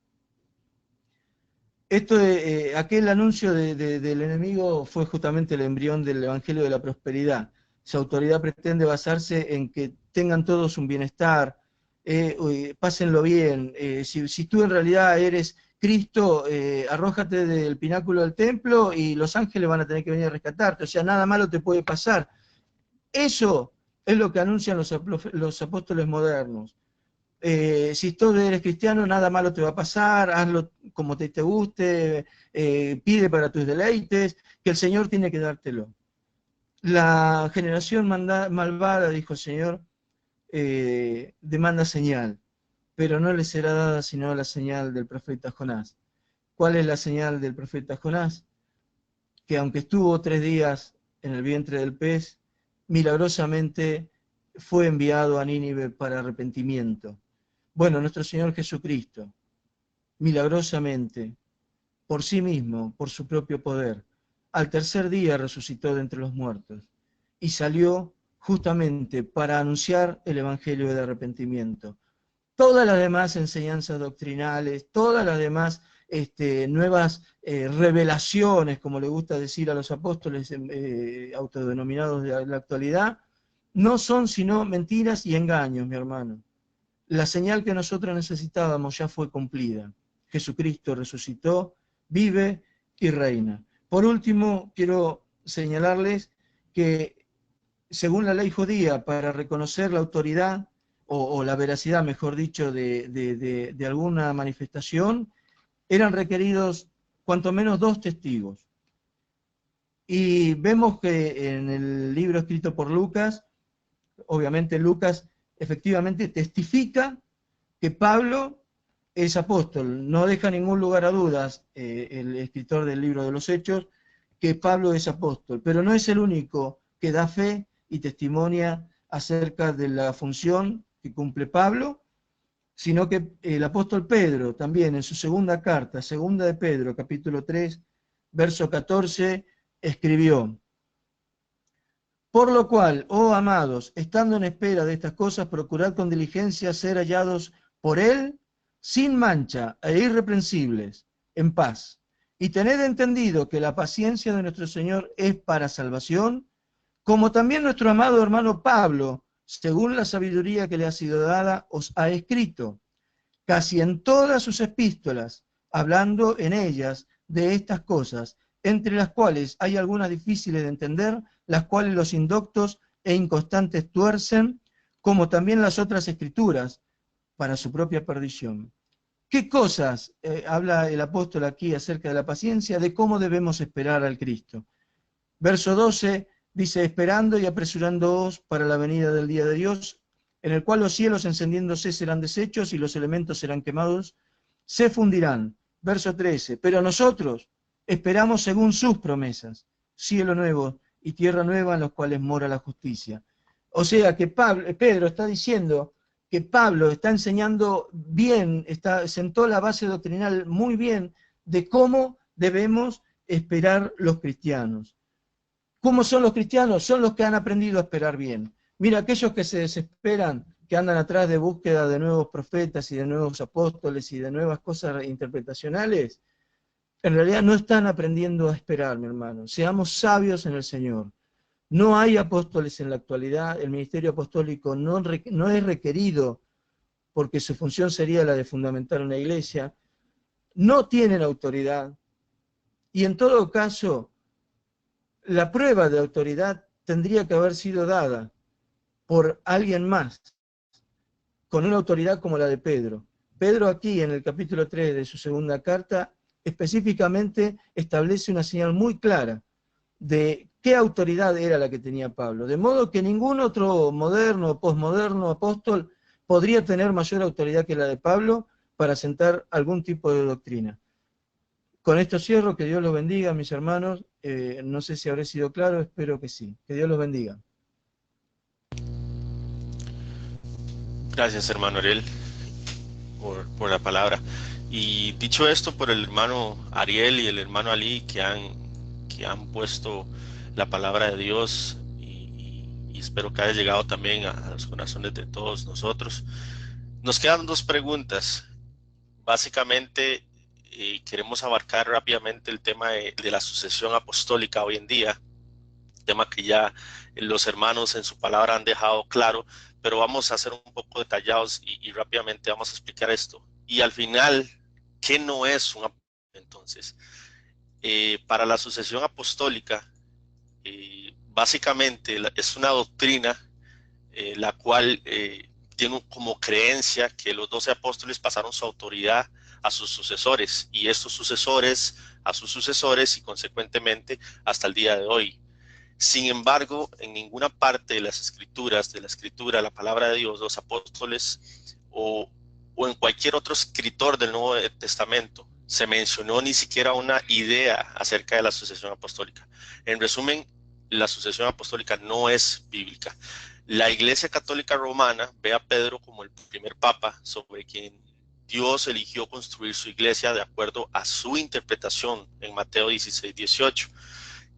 Aquel anuncio del enemigo fue justamente el embrión del Evangelio de la Prosperidad. Su autoridad pretende basarse en que tengan todos un bienestar, pásenlo bien. Si tú en realidad eres Cristo, arrójate del pináculo del templo y los ángeles van a tener que venir a rescatarte. O sea, nada malo te puede pasar. Eso es lo que anuncian los apóstoles modernos. Si tú eres cristiano, nada malo te va a pasar, hazlo como te guste, pide para tus deleites, que el Señor tiene que dártelo. La generación malvada, dijo el Señor, demanda señal, pero no le será dada sino la señal del profeta Jonás. ¿Cuál es la señal del profeta Jonás? Que aunque estuvo 3 días en el vientre del pez, milagrosamente fue enviado a Nínive para arrepentimiento. Bueno, nuestro Señor Jesucristo, milagrosamente, por sí mismo, por su propio poder, al 3er día resucitó de entre los muertos y salió justamente para anunciar el Evangelio de arrepentimiento. Todas las demás enseñanzas doctrinales, todas las demás nuevas revelaciones, como le gusta decir a los apóstoles autodenominados de la actualidad, no son sino mentiras y engaños, mi hermano. La señal que nosotros necesitábamos ya fue cumplida. Jesucristo resucitó, vive y reina. Por último, quiero señalarles que según la ley judía, para reconocer la autoridad o la veracidad, mejor dicho, de alguna manifestación, eran requeridos cuanto menos 2 testigos. Y vemos que en el libro escrito por Lucas, obviamente Lucas efectivamente testifica que Pablo es apóstol. No deja ningún lugar a dudas el escritor del libro de los Hechos que Pablo es apóstol, pero no es el único que da fe y testimonia acerca de la función que cumple Pablo, sino que el apóstol Pedro también en su segunda carta, segunda de Pedro, capítulo 3, verso 14, escribió: por lo cual, oh amados, estando en espera de estas cosas, procurad con diligencia ser hallados por Él sin mancha e irreprensibles, en paz, Y tened entendido que la paciencia de nuestro Señor es para salvación, como también nuestro amado hermano Pablo, según la sabiduría que le ha sido dada, os ha escrito, casi en todas sus epístolas, hablando en ellas de estas cosas, entre las cuales hay algunas difíciles de entender, las cuales los indoctos e inconstantes tuercen, como también las otras escrituras, para su propia perdición. ¿Qué cosas habla el apóstol aquí acerca de la paciencia? De cómo debemos esperar al Cristo. Verso 12 dice, esperando y apresurándoos para la venida del día de Dios, en el cual los cielos encendiéndose serán deshechos y los elementos serán quemados, se fundirán. Verso 13, pero nosotros esperamos según sus promesas, cielo nuevo y tierra nueva en los cuales mora la justicia. O sea que Pedro está diciendo que Pablo está enseñando bien, sentó la base doctrinal muy bien de cómo debemos esperar los cristianos. ¿Cómo son los cristianos? Son los que han aprendido a esperar bien. Mira, aquellos que se desesperan, que andan atrás de búsqueda de nuevos profetas y de nuevos apóstoles y de nuevas cosas interpretacionales, en realidad no están aprendiendo a esperar, mi hermano. Seamos sabios en el Señor. No hay apóstoles en la actualidad, el ministerio apostólico no es requerido porque su función sería la de fundamentar una iglesia, no tienen autoridad y en todo caso la prueba de autoridad tendría que haber sido dada por alguien más, con una autoridad como la de Pedro. Pedro aquí en el capítulo 3 de su segunda carta específicamente establece una señal muy clara de qué autoridad era la que tenía Pablo, de modo que ningún otro moderno o posmoderno apóstol podría tener mayor autoridad que la de Pablo para sentar algún tipo de doctrina. Con esto cierro, que Dios los bendiga, mis hermanos. No sé si habré sido claro, espero que sí. Que Dios los bendiga. Gracias, hermano Ariel, por la palabra. Y dicho esto, por el hermano Ariel y el hermano Ali que han puesto la palabra de Dios y espero que haya llegado también a los corazones de todos nosotros. Nos quedan dos preguntas. Básicamente, queremos abarcar rápidamente el tema de la sucesión apostólica hoy en día, tema que ya los hermanos en su palabra han dejado claro, pero vamos a ser un poco detallados y rápidamente vamos a explicar esto. Y al final, ¿qué no es un apóstol? Entonces, para la sucesión apostólica, básicamente es una doctrina la cual tiene como creencia que los 12 apóstoles pasaron su autoridad a sus sucesores y estos sucesores a sus sucesores y consecuentemente hasta el día de hoy. Sin embargo, en ninguna parte de las escrituras, de la escritura, la palabra de Dios, los apóstoles o en cualquier otro escritor del Nuevo Testamento se mencionó ni siquiera una idea acerca de la sucesión apostólica. En resumen, la sucesión apostólica no es bíblica. La Iglesia Católica Romana ve a Pedro como el primer papa sobre quien Dios eligió construir su iglesia de acuerdo a su interpretación en Mateo 16, 18.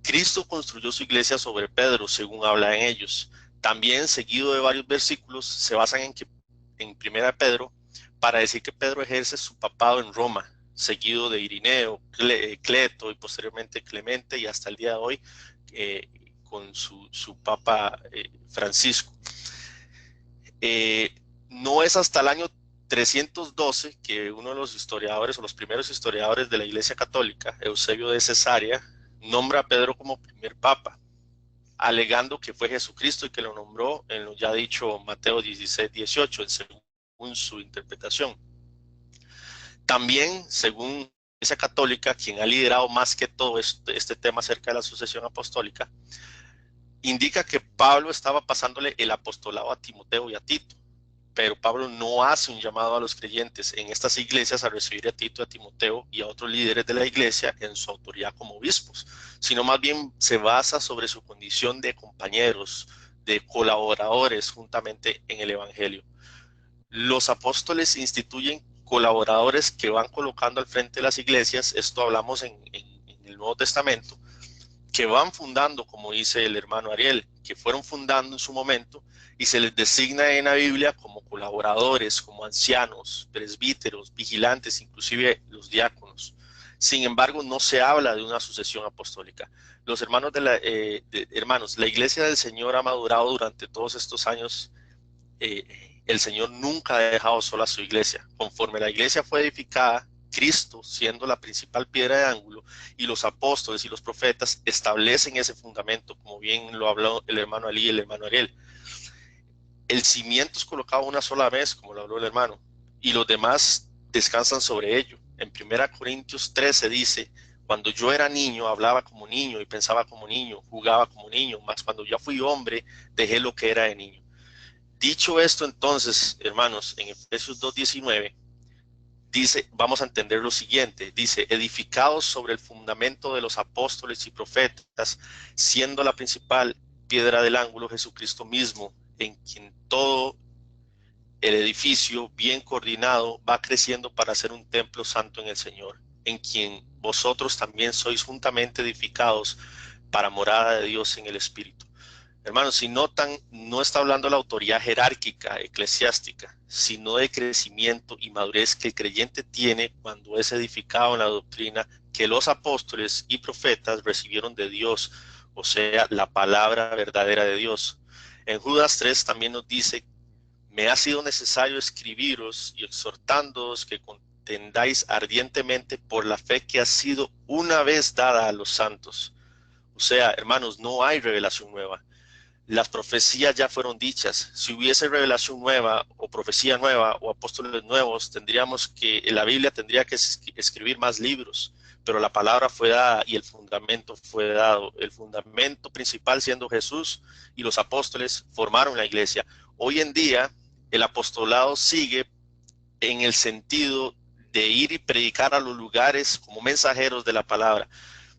Cristo construyó su iglesia sobre Pedro, según habla en ellos. También, seguido de varios versículos, se basan en 1 Pedro para decir que Pedro ejerce su papado en Roma, seguido de Irineo, Cleto y posteriormente Clemente y hasta el día de hoy con su papa Francisco. No es hasta el año 312 que uno de los historiadores o los primeros historiadores de la Iglesia Católica, Eusebio de Cesarea, nombra a Pedro como primer papa, alegando que fue Jesucristo y que lo nombró en lo ya dicho Mateo 16, 18, según su interpretación. También, según la Iglesia Católica, quien ha liderado más que todo este tema acerca de la sucesión apostólica, indica que Pablo estaba pasándole el apostolado a Timoteo y a Tito, pero Pablo no hace un llamado a los creyentes en estas iglesias a recibir a Tito, a Timoteo y a otros líderes de la iglesia en su autoridad como obispos, sino más bien se basa sobre su condición de compañeros, de colaboradores juntamente en el evangelio. Los apóstoles instituyen colaboradores que van colocando al frente de las iglesias, esto hablamos en el Nuevo Testamento, que van fundando, como dice el hermano Ariel, que fueron fundando en su momento y se les designa en la Biblia como colaboradores, como ancianos, presbíteros, vigilantes, inclusive los diáconos. Sin embargo, no se habla de una sucesión apostólica. Los hermanos hermanos, la iglesia del Señor ha madurado durante todos estos años. El Señor nunca ha dejado sola a su iglesia. Conforme la iglesia fue edificada, Cristo siendo la principal piedra de ángulo, y los apóstoles y los profetas establecen ese fundamento, como bien lo habló el hermano Ali y el hermano Ariel. El cimiento es colocado una sola vez, como lo habló el hermano, y los demás descansan sobre ello. En 1 Corintios 13 dice: cuando yo era niño, hablaba como niño y pensaba como niño, jugaba como niño, mas cuando ya fui hombre, dejé lo que era de niño. Dicho esto, entonces, hermanos, en Efesios 2:19 dice, vamos a entender lo siguiente, dice: edificados sobre el fundamento de los apóstoles y profetas, siendo la principal piedra del ángulo Jesucristo mismo, en quien todo el edificio bien coordinado va creciendo para ser un templo santo en el Señor, en quien vosotros también sois juntamente edificados para morada de Dios en el Espíritu. Hermanos, si notan, no está hablando de la autoridad jerárquica, eclesiástica, sino de crecimiento y madurez que el creyente tiene cuando es edificado en la doctrina que los apóstoles y profetas recibieron de Dios, o sea, la palabra verdadera de Dios. En Judas 3 también nos dice: me ha sido necesario escribiros y exhortándoos que contendáis ardientemente por la fe que ha sido una vez dada a los santos. O sea, hermanos, no hay revelación nueva. Las profecías ya fueron dichas. Si hubiese revelación nueva o profecía nueva o apóstoles nuevos, la Biblia tendría que escribir más libros, pero la palabra fue dada y el fundamento fue dado. El fundamento principal siendo Jesús, y los apóstoles formaron la iglesia. Hoy en día el apostolado sigue en el sentido de ir y predicar a los lugares como mensajeros de la palabra,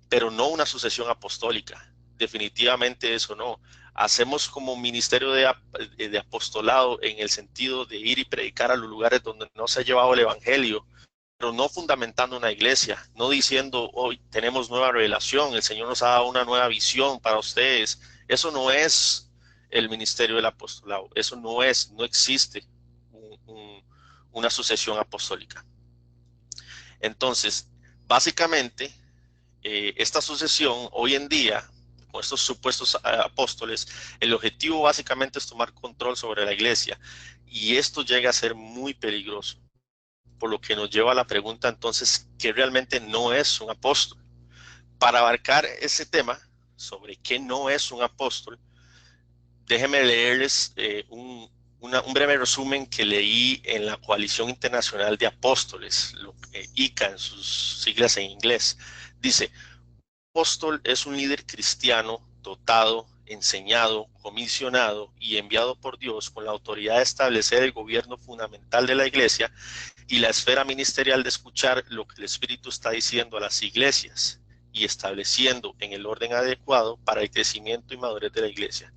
pero no una sucesión apostólica. Definitivamente eso no. Hacemos como ministerio de apostolado en el sentido de ir y predicar a los lugares donde no se ha llevado el evangelio, pero no fundamentando una iglesia, no diciendo: hoy tenemos nueva revelación, el Señor nos ha dado una nueva visión para ustedes. Eso no es el ministerio del apostolado. Eso no existe una sucesión apostólica. Entonces, básicamente, esta sucesión hoy en día, con estos supuestos apóstoles, el objetivo básicamente es tomar control sobre la iglesia, y esto llega a ser muy peligroso, por lo que nos lleva a la pregunta entonces: ¿qué realmente no es un apóstol? Para abarcar ese tema sobre qué no es un apóstol, déjenme leerles un breve resumen que leí en la Coalición Internacional de Apóstoles, ICA en sus siglas en inglés. Dice: apóstol es un líder cristiano dotado, enseñado, comisionado y enviado por Dios con la autoridad de establecer el gobierno fundamental de la iglesia y la esfera ministerial de escuchar lo que el Espíritu está diciendo a las iglesias y estableciendo en el orden adecuado para el crecimiento y madurez de la iglesia.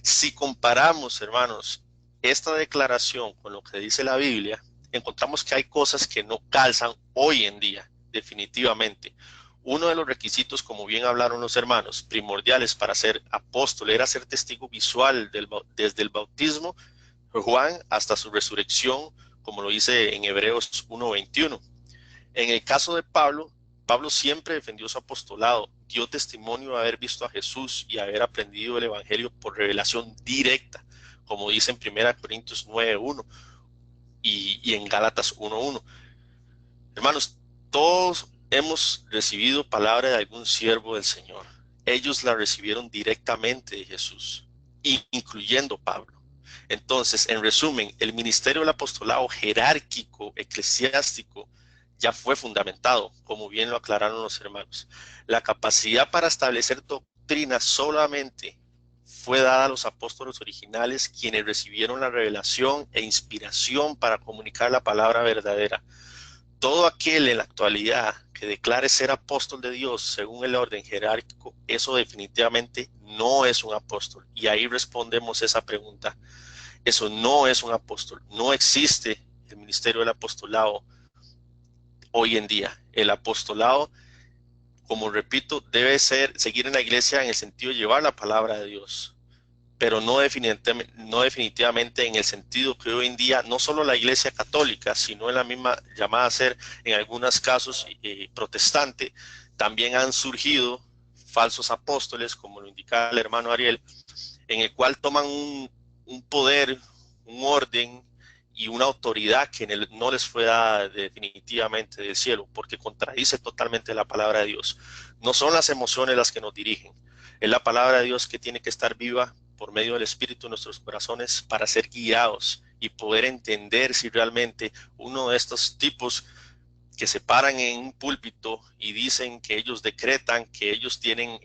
Si comparamos, hermanos, esta declaración con lo que dice la Biblia, encontramos que hay cosas que no calzan hoy en día, definitivamente. Uno de los requisitos, como bien hablaron los hermanos, primordiales para ser apóstol era ser testigo visual desde el bautismo de Juan hasta su resurrección, como lo dice en Hebreos 1:21. En el caso de Pablo, Pablo siempre defendió su apostolado, dio testimonio de haber visto a Jesús y haber aprendido el evangelio por revelación directa, como dice en 1 Corintios 9:1 y en Gálatas 1:1. Hermanos, todos hemos recibido palabra de algún siervo del Señor. Ellos la recibieron directamente de Jesús, incluyendo Pablo. Entonces, en resumen, el ministerio del apostolado jerárquico, eclesiástico, ya fue fundamentado, como bien lo aclararon los hermanos. La capacidad para establecer doctrina solamente fue dada a los apóstoles originales, quienes recibieron la revelación e inspiración para comunicar la palabra verdadera. Todo aquel en la actualidad que declare ser apóstol de Dios según el orden jerárquico, eso definitivamente no es un apóstol. Y ahí respondemos esa pregunta. Eso no es un apóstol. No existe el ministerio del apostolado hoy en día. El apostolado, como repito, debe seguir en la iglesia en el sentido de llevar la palabra de Dios. pero no definitivamente en el sentido que hoy en día no solo la Iglesia Católica, sino en la misma llamada a ser, en algunos casos, protestante, también han surgido falsos apóstoles, como lo indicaba el hermano Ariel, en el cual toman un poder, un orden y una autoridad que no les fue dada definitivamente del cielo, porque contradice totalmente la palabra de Dios. No son las emociones las que nos dirigen, es la palabra de Dios que tiene que estar viva por medio del Espíritu en nuestros corazones para ser guiados y poder entender si realmente uno de estos tipos que se paran en un púlpito y dicen que ellos decretan, que ellos tienen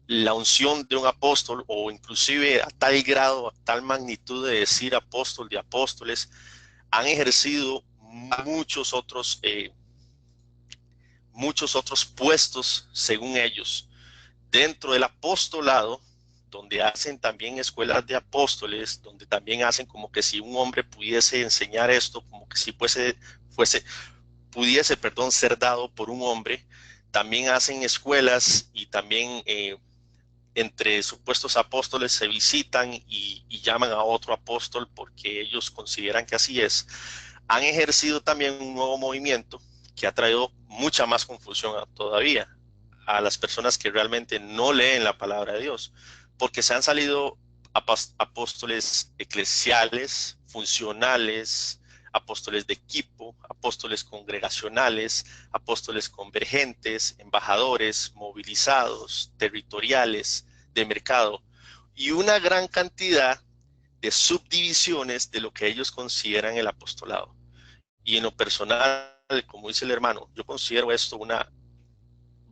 la unción de un apóstol, o inclusive a tal grado, a tal magnitud de decir apóstol de apóstoles, han ejercido muchos otros puestos según ellos dentro del apostolado, donde hacen también escuelas de apóstoles, donde también hacen como que si un hombre pudiese enseñar esto, como que si pudiese, ser dado por un hombre. También hacen escuelas y también entre supuestos apóstoles se visitan y llaman a otro apóstol porque ellos consideran que así es. Han ejercido también un nuevo movimiento que ha traído mucha más confusión todavía a las personas que realmente no leen la palabra de Dios, porque se han salido apóstoles eclesiales, funcionales, apóstoles de equipo, apóstoles congregacionales, apóstoles convergentes, embajadores, movilizados, territoriales, de mercado, y una gran cantidad de subdivisiones de lo que ellos consideran el apostolado. Y en lo personal, como dice el hermano, yo considero esto una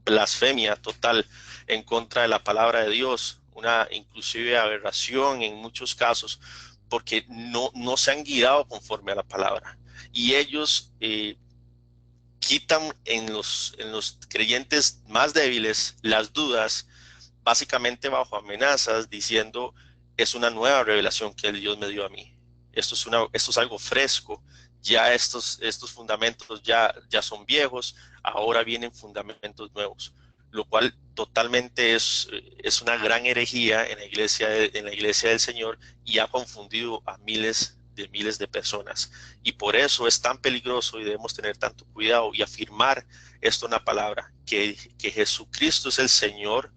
blasfemia total en contra de la palabra de Dios, una inclusive aberración en muchos casos, porque no se han guiado conforme a la palabra. Y ellos quitan en los creyentes más débiles las dudas, básicamente bajo amenazas, diciendo, es una nueva revelación que Dios me dio a mí. Esto es algo fresco. Ya estos fundamentos ya son viejos, ahora vienen fundamentos nuevos, lo cual totalmente es una gran herejía en la iglesia del Señor, y ha confundido a miles de personas. Y por eso es tan peligroso y debemos tener tanto cuidado y afirmar esto en la palabra, que Jesucristo es el Señor,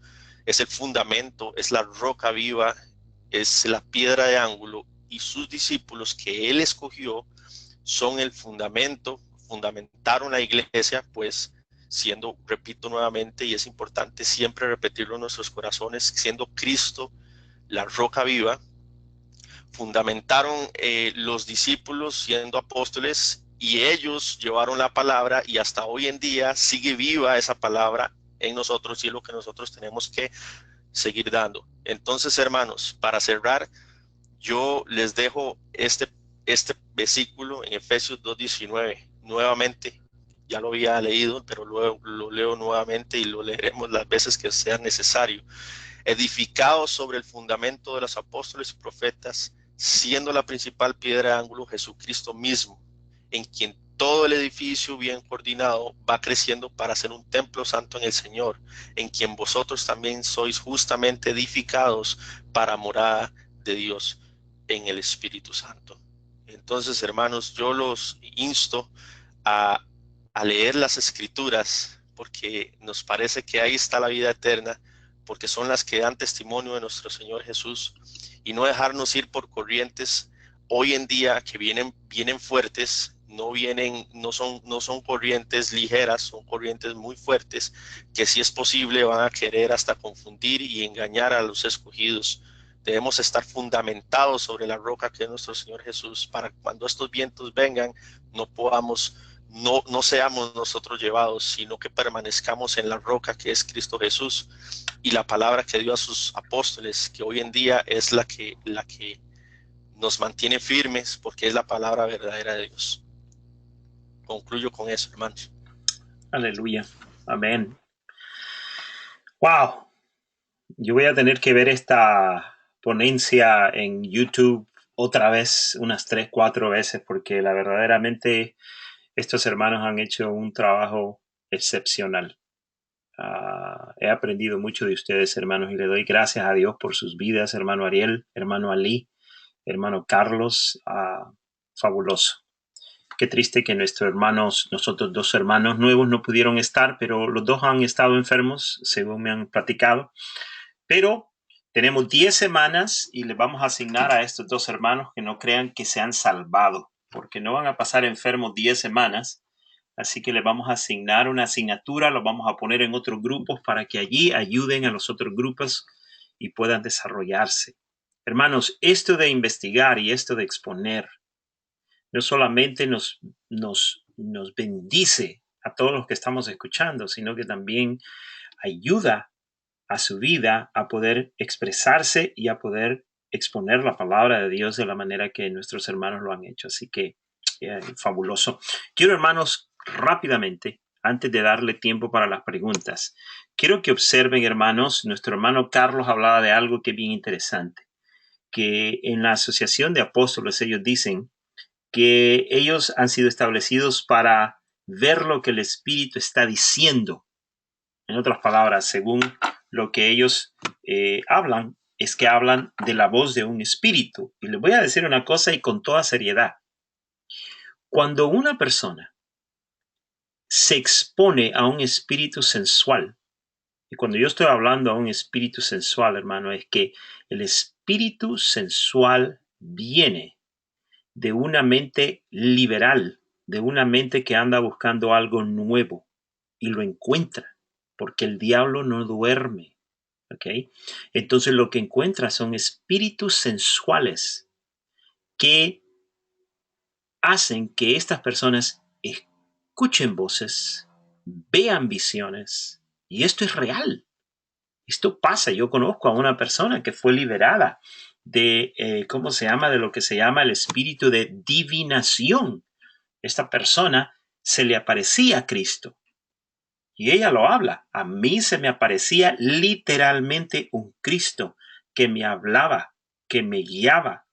es el fundamento, es la roca viva, es la piedra de ángulo, y sus discípulos que Él escogió son el fundamento, fundamentaron la iglesia, pues siendo, repito nuevamente, y es importante siempre repetirlo en nuestros corazones, siendo Cristo la roca viva, fundamentaron los discípulos siendo apóstoles, y ellos llevaron la palabra, y hasta hoy en día sigue viva esa palabra en nosotros, y es lo que nosotros tenemos que seguir dando. Entonces, hermanos, para cerrar, yo les dejo este versículo en Efesios 2:19. Nuevamente, ya lo había leído, pero luego lo leo nuevamente y lo leeremos las veces que sea necesario. Edificados sobre el fundamento de los apóstoles y profetas, siendo la principal piedra de ángulo Jesucristo mismo, en quien todo el edificio bien coordinado va creciendo para ser un templo santo en el Señor, en quien vosotros también sois justamente edificados para morada de Dios en el Espíritu Santo. Entonces, hermanos, yo los insto a, a leer las Escrituras, porque nos parece que ahí está la vida eterna, porque son las que dan testimonio de nuestro Señor Jesús, y no dejarnos ir por corrientes hoy en día que vienen fuertes, no son corrientes ligeras, son corrientes muy fuertes, que si es posible van a querer hasta confundir y engañar a los escogidos. Debemos estar fundamentados sobre la roca que es nuestro Señor Jesús, para cuando estos vientos vengan no seamos nosotros llevados, sino que permanezcamos en la roca que es Cristo Jesús, y la palabra que dio a sus apóstoles, que hoy en día es la que nos mantiene firmes, porque es la palabra verdadera de Dios. Concluyo con eso, hermanos. Aleluya. Amén. Wow. Yo voy a tener que ver esta ponencia en YouTube otra vez, unas 3, 4 veces, porque verdaderamente estos hermanos han hecho un trabajo excepcional. He aprendido mucho de ustedes, hermanos, y le doy gracias a Dios por sus vidas, hermano Ariel, hermano Ali, hermano Carlos. Fabuloso. Qué triste que nosotros dos hermanos nuevos no pudieron estar, pero los dos han estado enfermos, según me han platicado. Pero tenemos 10 semanas y les vamos a asignar a estos dos hermanos que no crean que se han salvado, porque no van a pasar enfermos 10 semanas. Así que les vamos a asignar una asignatura, los vamos a poner en otros grupos para que allí ayuden a los otros grupos y puedan desarrollarse. Hermanos, esto de investigar y esto de exponer no solamente nos bendice a todos los que estamos escuchando, sino que también ayuda a su vida a poder expresarse y a poder exponer la palabra de Dios de la manera que nuestros hermanos lo han hecho. Así que fabuloso. Quiero, hermanos, rápidamente, antes de darle tiempo para las preguntas, quiero que observen, hermanos, nuestro hermano Carlos hablaba de algo que es bien interesante, que en la Asociación de Apóstoles ellos dicen que ellos han sido establecidos para ver lo que el Espíritu está diciendo. En otras palabras, según lo que ellos hablan, es que hablan de la voz de un espíritu. Y les voy a decir una cosa y con toda seriedad. Cuando una persona se expone a un espíritu sensual, y cuando yo estoy hablando a un espíritu sensual, hermano, es que el espíritu sensual viene de una mente liberal, de una mente que anda buscando algo nuevo y lo encuentra, porque el diablo no duerme, ¿ok? Entonces lo que encuentra son espíritus sensuales que hacen que estas personas escuchen voces, vean visiones, y esto es real. Esto pasa. Yo conozco a una persona que fue liberada de, ¿cómo se llama? De lo que se llama el espíritu de divinación. Esta persona se le aparecía a Cristo. Y ella lo habla. A mí se me aparecía literalmente un Cristo que me hablaba, que me guiaba,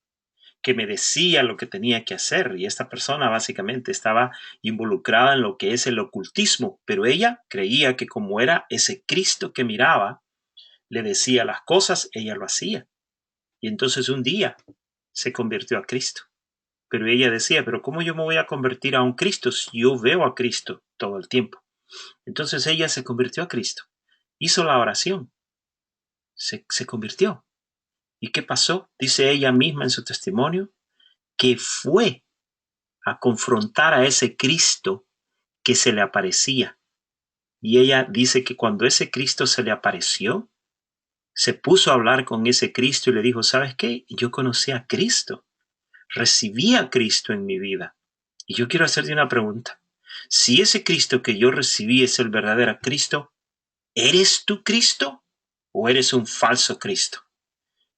que me decía lo que tenía que hacer. Y esta persona básicamente estaba involucrada en lo que es el ocultismo. Pero ella creía que como era ese Cristo que miraba, le decía las cosas, ella lo hacía. Y entonces un día se convirtió a Cristo. Pero ella decía, pero ¿cómo yo me voy a convertir a un Cristo si yo veo a Cristo todo el tiempo? Entonces ella se convirtió a Cristo. Hizo la oración. Se convirtió. ¿Y qué pasó? Dice ella misma en su testimonio que fue a confrontar a ese Cristo que se le aparecía. Y ella dice que cuando ese Cristo se le apareció, se puso a hablar con ese Cristo y le dijo, ¿sabes qué? Yo conocí a Cristo. Recibí a Cristo en mi vida. Y yo quiero hacerte una pregunta. Si ese Cristo que yo recibí es el verdadero Cristo, ¿eres tú Cristo o eres un falso Cristo?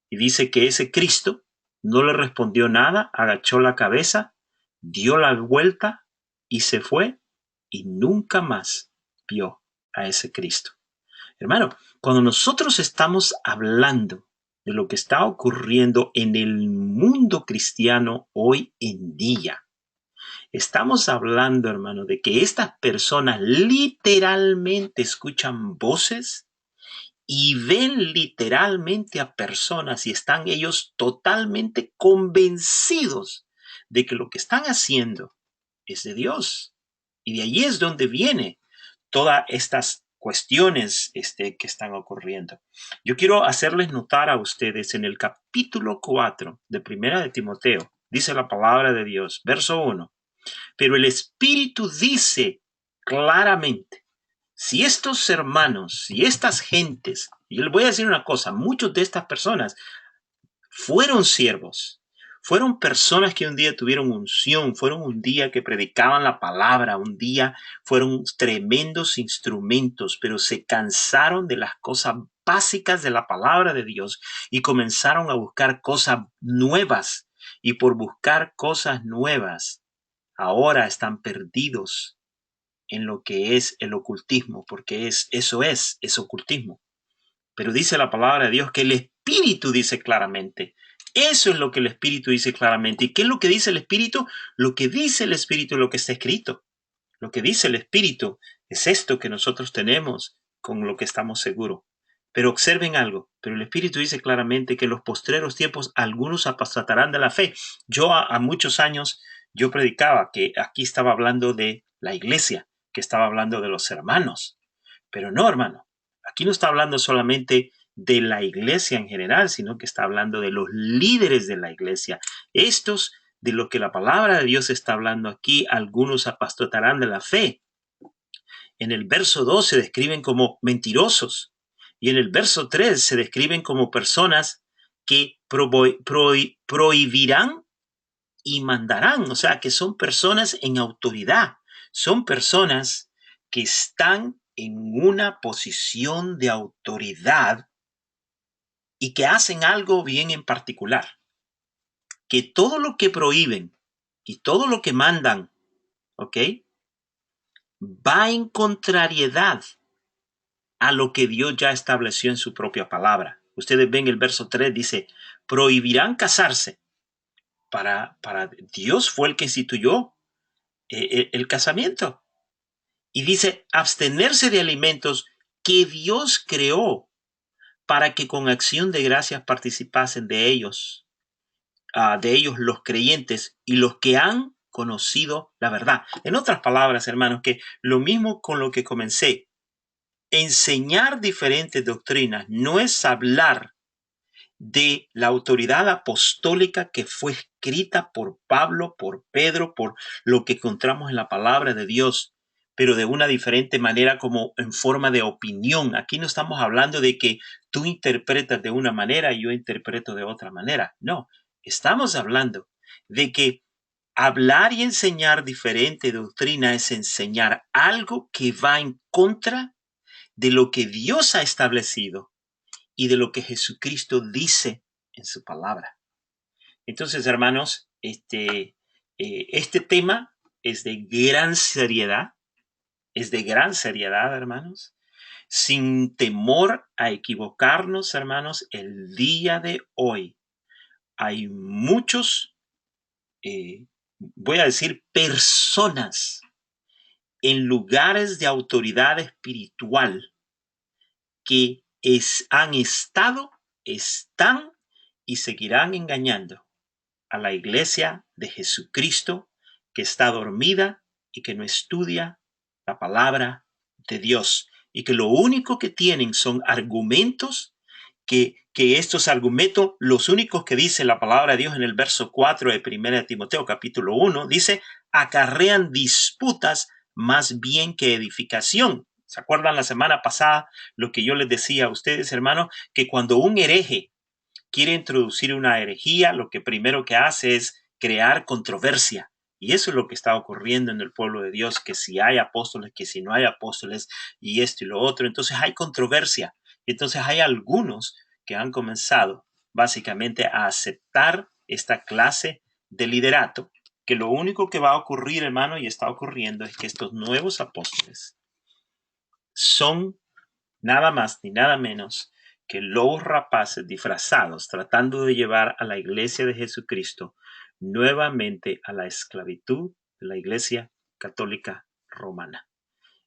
Y dice que ese Cristo no le respondió nada, agachó la cabeza, dio la vuelta y se fue y nunca más vio a ese Cristo. Hermano, cuando nosotros estamos hablando de lo que está ocurriendo en el mundo cristiano hoy en día, estamos hablando, hermano, de que estas personas literalmente escuchan voces y ven literalmente a personas y están ellos totalmente convencidos de que lo que están haciendo es de Dios. Y de allí es donde viene todas estas cuestiones que están ocurriendo. Yo quiero hacerles notar a ustedes en el capítulo 4 de Primera de Timoteo, dice la palabra de Dios, verso 1, pero el Espíritu dice claramente, si estos hermanos, si estas gentes, y les voy a decir una cosa, muchos de estas personas fueron siervos, fueron personas que un día tuvieron unción, fueron un día que predicaban la palabra, un día fueron tremendos instrumentos, pero se cansaron de las cosas básicas de la palabra de Dios y comenzaron a buscar cosas nuevas. Y por buscar cosas nuevas, ahora están perdidos en lo que es el ocultismo, porque eso es ocultismo. Pero dice la palabra de Dios que el Espíritu dice claramente. Eso es lo que el Espíritu dice claramente. ¿Y qué es lo que dice el Espíritu? Lo que dice el Espíritu es lo que está escrito. Lo que dice el Espíritu es esto que nosotros tenemos con lo que estamos seguros. Pero observen algo, pero el Espíritu dice claramente que en los postreros tiempos algunos apostatarán de la fe. Yo a muchos años, yo predicaba que aquí estaba hablando de la iglesia, que estaba hablando de los hermanos. Pero no, hermano, aquí no está hablando solamente de la iglesia en general, sino que está hablando de los líderes de la iglesia. Estos, de lo que la palabra de Dios está hablando aquí, algunos apostatarán de la fe. En el verso 2 se describen como mentirosos y en el verso 3 se describen como personas que prohibirán y mandarán, o sea, que son personas en autoridad, son personas que están en una posición de autoridad y que hacen algo bien en particular, que todo lo que prohíben y todo lo que mandan, ¿ok?, va en contrariedad a lo que Dios ya estableció en su propia palabra. Ustedes ven el verso 3, dice, prohibirán casarse. Para Dios fue el que instituyó el casamiento. Y dice, abstenerse de alimentos que Dios creó para que con acción de gracias participasen de ellos los creyentes y los que han conocido la verdad. En otras palabras, hermanos, que lo mismo con lo que comencé, enseñar diferentes doctrinas no es hablar de la autoridad apostólica que fue escrita por Pablo, por Pedro, por lo que encontramos en la palabra de Dios, pero de una diferente manera, como en forma de opinión. Aquí no estamos hablando de que tú interpretas de una manera y yo interpreto de otra manera. No, estamos hablando de que hablar y enseñar diferente doctrina es enseñar algo que va en contra de lo que Dios ha establecido y de lo que Jesucristo dice en su palabra. Entonces, hermanos, este tema es de gran seriedad, hermanos, sin temor a equivocarnos, hermanos. El día de hoy hay muchos, voy a decir, personas en lugares de autoridad espiritual que han estado, están y seguirán engañando a la iglesia de Jesucristo, que está dormida y que no estudia la palabra de Dios, y que lo único que tienen son argumentos, que estos argumentos, los únicos que dice la palabra de Dios en el verso 4 de 1 Timoteo capítulo 1, dice, acarrean disputas más bien que edificación. ¿Se acuerdan la semana pasada lo que yo les decía a ustedes, hermanos? Que cuando un hereje quiere introducir una herejía, lo que primero que hace es crear controversia. Y eso es lo que está ocurriendo en el pueblo de Dios, que si hay apóstoles, que si no hay apóstoles, y esto y lo otro. Entonces hay controversia. Entonces hay algunos que han comenzado básicamente a aceptar esta clase de liderato, que lo único que va a ocurrir, hermano, y está ocurriendo, es que estos nuevos apóstoles son nada más ni nada menos que lobos rapaces disfrazados, tratando de llevar a la iglesia de Jesucristo nuevamente a la esclavitud de la iglesia católica romana.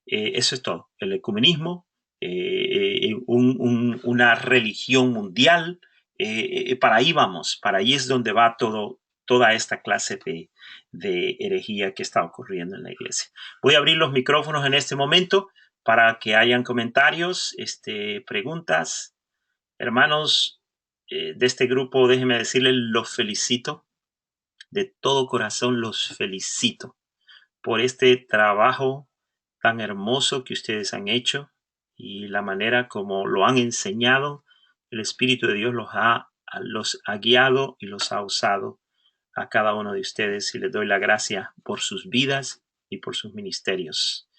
Eso es todo. El ecumenismo, una religión mundial, para ahí vamos, para ahí es donde va toda esta clase de herejía que está ocurriendo en la iglesia. Voy a abrir los micrófonos en este momento para que hayan comentarios, preguntas. Hermanos de este grupo, déjenme decirles, los felicito. De todo corazón los felicito por este trabajo tan hermoso que ustedes han hecho y la manera como lo han enseñado. El Espíritu de Dios los ha guiado y los ha usado a cada uno de ustedes, y les doy la gracia por sus vidas y por sus ministerios.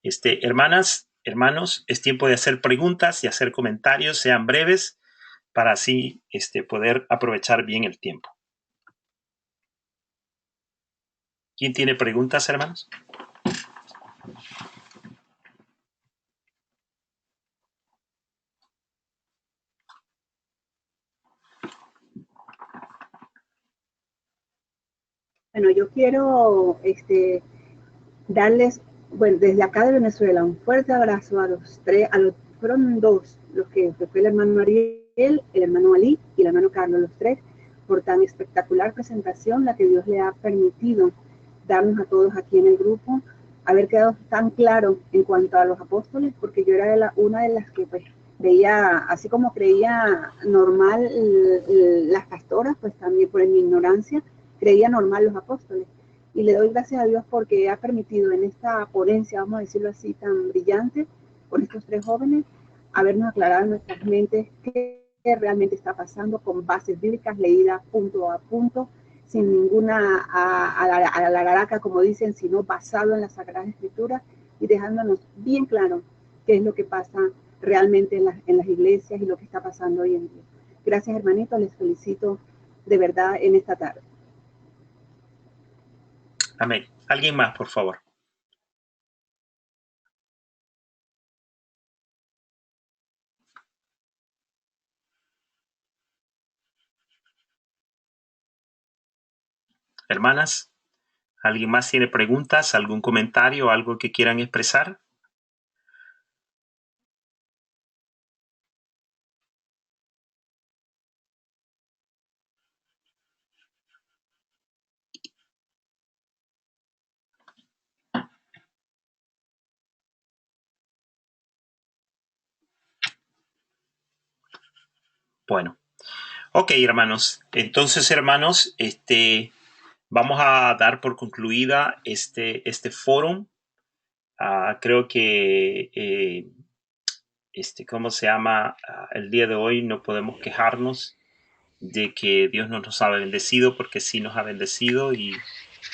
Hermanas, hermanos, es tiempo de hacer preguntas y hacer comentarios, sean breves, para así poder aprovechar bien el tiempo. ¿Quién tiene preguntas, hermanos? Bueno, yo quiero darles, bueno, desde acá de Venezuela, un fuerte abrazo a los tres, fueron dos los que fue el hermano Ariel, el hermano Ali y el hermano Carlos, los tres, por tan espectacular presentación, la que Dios le ha permitido darnos a todos aquí en el grupo, haber quedado tan claro en cuanto a los apóstoles, porque yo era una de las que pues veía, así como creía normal las pastoras, pues también por mi ignorancia, creía normal los apóstoles. Y le doy gracias a Dios porque ha permitido en esta ponencia, vamos a decirlo así, tan brillante, con estos tres jóvenes, habernos aclarado en nuestras mentes qué realmente está pasando con bases bíblicas leídas punto a punto, sin ninguna a la garaca, como dicen, sino basado en las Sagradas Escrituras y dejándonos bien claro qué es lo que pasa realmente en las iglesias y lo que está pasando hoy en día. Gracias, hermanitos, les felicito de verdad en esta tarde. Amén. ¿Alguien más, por favor? Hermanas, ¿alguien más tiene preguntas, algún comentario, algo que quieran expresar? Bueno, ok, hermanos. Entonces, hermanos, vamos a dar por concluida este foro. Creo que, ¿cómo se llama? El día de hoy no podemos quejarnos de que Dios no nos ha bendecido, porque sí nos ha bendecido y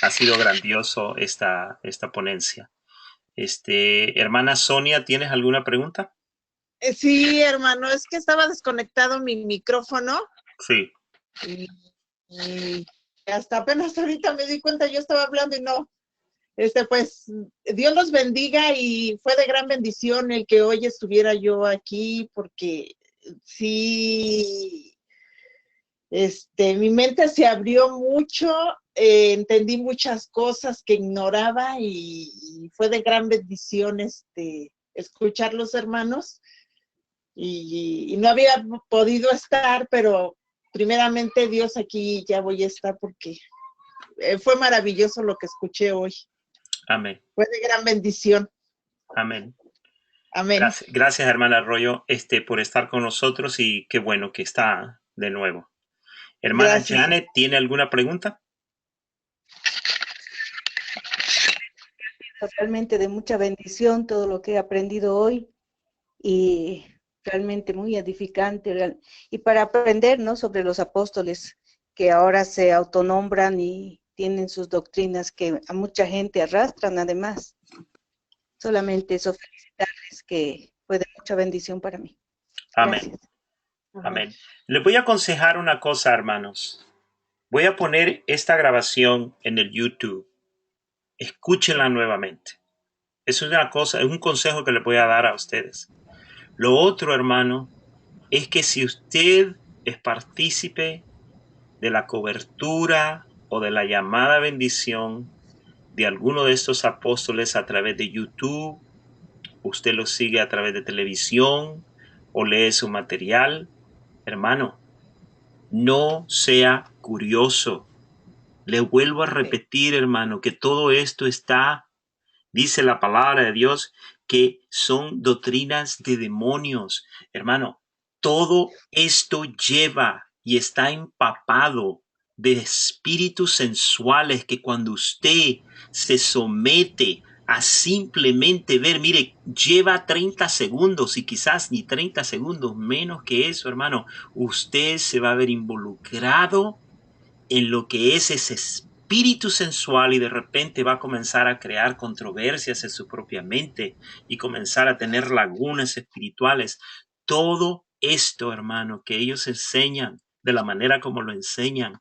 ha sido grandioso esta ponencia. Hermana Sonia, ¿tienes alguna pregunta? Sí, hermano, es que estaba desconectado mi micrófono. Sí. Y hasta apenas ahorita me di cuenta, yo estaba hablando y no. Pues Dios los bendiga y fue de gran bendición el que hoy estuviera yo aquí, porque sí, mi mente se abrió mucho, entendí muchas cosas que ignoraba y fue de gran bendición escuchar los hermanos. Y no había podido estar, pero primeramente Dios, aquí ya voy a estar porque fue maravilloso lo que escuché hoy. Amén. Fue de gran bendición. Amén. Amén. Gracias, hermana Arroyo, por estar con nosotros y qué bueno que está de nuevo. Hermana Gracias. Janet, ¿tiene alguna pregunta? Totalmente de mucha bendición todo lo que he aprendido hoy y realmente muy edificante y para aprender, ¿no?, sobre los apóstoles que ahora se autonombran y tienen sus doctrinas que a mucha gente arrastran además. Solamente eso, felicitarles, que fue de mucha bendición para mí. Amén. Gracias. Amén. Les voy a aconsejar una cosa, hermanos. Voy a poner esta grabación en el YouTube. Escúchenla nuevamente. Es una cosa, es un consejo que les voy a dar a ustedes. Lo otro, hermano, es que si usted es partícipe de la cobertura o de la llamada bendición de alguno de estos apóstoles a través de YouTube, usted los sigue a través de televisión o lee su material, hermano, no sea curioso. Le vuelvo a repetir, hermano, que todo esto está, dice la palabra de Dios, que son doctrinas de demonios. Hermano, todo esto lleva y está empapado de espíritus sensuales que cuando usted se somete a simplemente ver, mire, lleva 30 segundos y quizás ni 30 segundos, menos que eso, hermano, usted se va a ver involucrado en lo que es ese espíritu sensual y de repente va a comenzar a crear controversias en su propia mente y comenzar a tener lagunas espirituales. Todo esto, hermano, que ellos enseñan de la manera como lo enseñan,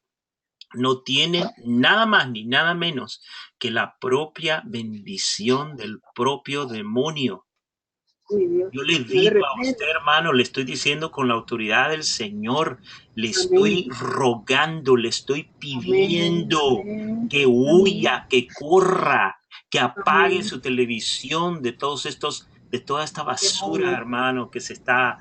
no tienen nada más ni nada menos que la propia bendición del propio demonio. Yo le digo a usted, hermano, le estoy diciendo con la autoridad del Señor, le estoy rogando, le estoy pidiendo que huya, que corra, que apague su televisión de de toda esta basura, hermano, que se está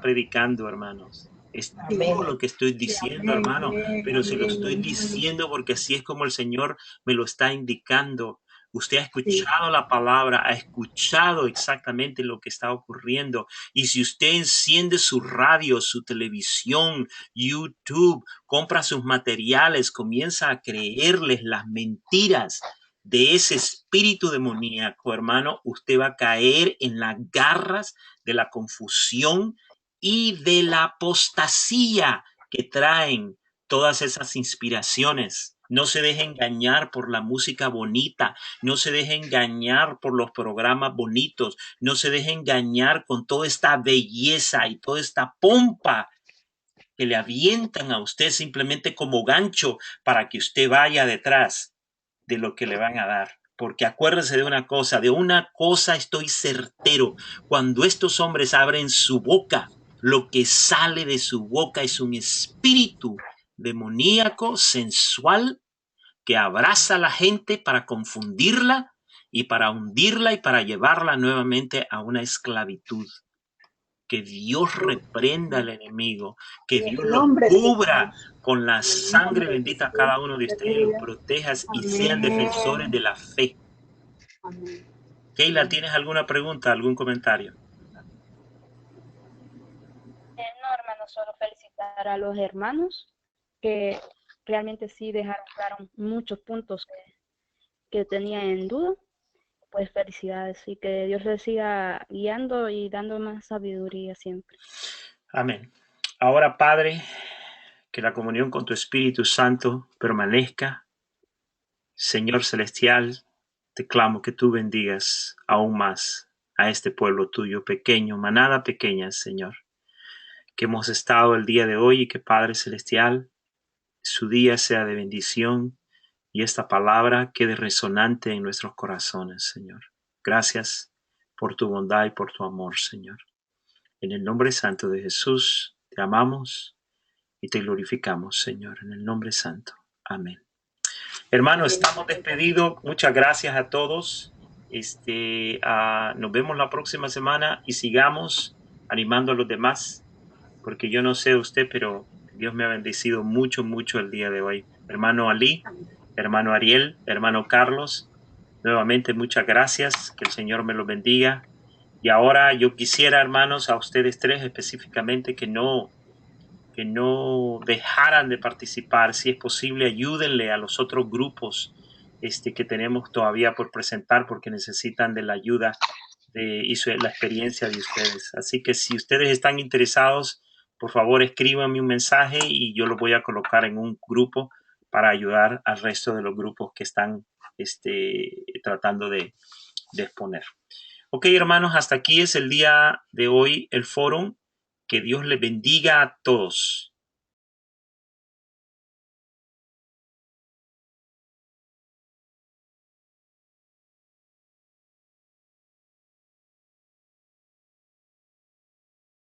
predicando, hermanos. Es todo lo que estoy diciendo, hermano, pero se lo estoy diciendo porque así es como el Señor me lo está indicando. Usted ha escuchado la palabra, ha escuchado exactamente lo que está ocurriendo. Y si usted enciende su radio, su televisión, YouTube, compra sus materiales, comienza a creerles las mentiras de ese espíritu demoníaco, hermano, usted va a caer en las garras de la confusión y de la apostasía que traen todas esas inspiraciones. No se deje engañar por la música bonita, no se deje engañar por los programas bonitos, no se deje engañar con toda esta belleza y toda esta pompa que le avientan a usted simplemente como gancho para que usted vaya detrás de lo que le van a dar. Porque acuérdese de una cosa estoy certero. Cuando estos hombres abren su boca, lo que sale de su boca es un espíritu demoníaco, sensual, que abraza a la gente para confundirla y para hundirla y para llevarla nuevamente a una esclavitud. Que Dios reprenda al enemigo, que Dios lo cubra con la sangre bendita a cada uno de ustedes, los proteja y sean defensores de la fe. Keila, ¿tienes alguna pregunta, algún comentario? No, hermano, solo felicitar a los hermanos que realmente sí dejaron claro muchos puntos que tenía en duda. Pues felicidades y que Dios les siga guiando y dando más sabiduría siempre. Amén. Ahora, Padre, que la comunión con tu Espíritu Santo permanezca. Señor Celestial, te clamo que tú bendigas aún más a este pueblo tuyo pequeño, manada pequeña, Señor, que hemos estado el día de hoy y que Padre Celestial, su día sea de bendición y esta palabra quede resonante en nuestros corazones, Señor. Gracias por tu bondad y por tu amor, Señor. En el nombre santo de Jesús, te amamos y te glorificamos, Señor, en el nombre santo. Amén. Hermanos, estamos despedidos. Muchas gracias a todos. Nos vemos la próxima semana y sigamos animando a los demás, porque yo no sé usted, pero Dios me ha bendecido mucho, mucho el día de hoy. Hermano Ali, hermano Ariel, hermano Carlos, nuevamente muchas gracias. Que el Señor me los bendiga. Y ahora yo quisiera, hermanos, a ustedes tres específicamente que no dejaran de participar. Si es posible, ayúdenle a los otros grupos que tenemos todavía por presentar, porque necesitan de la ayuda y la experiencia de ustedes. Así que si ustedes están interesados, por favor escríbanme un mensaje y yo lo voy a colocar en un grupo para ayudar al resto de los grupos que están tratando de exponer. Ok, hermanos, hasta aquí es el día de hoy, el foro. Que Dios les bendiga a todos.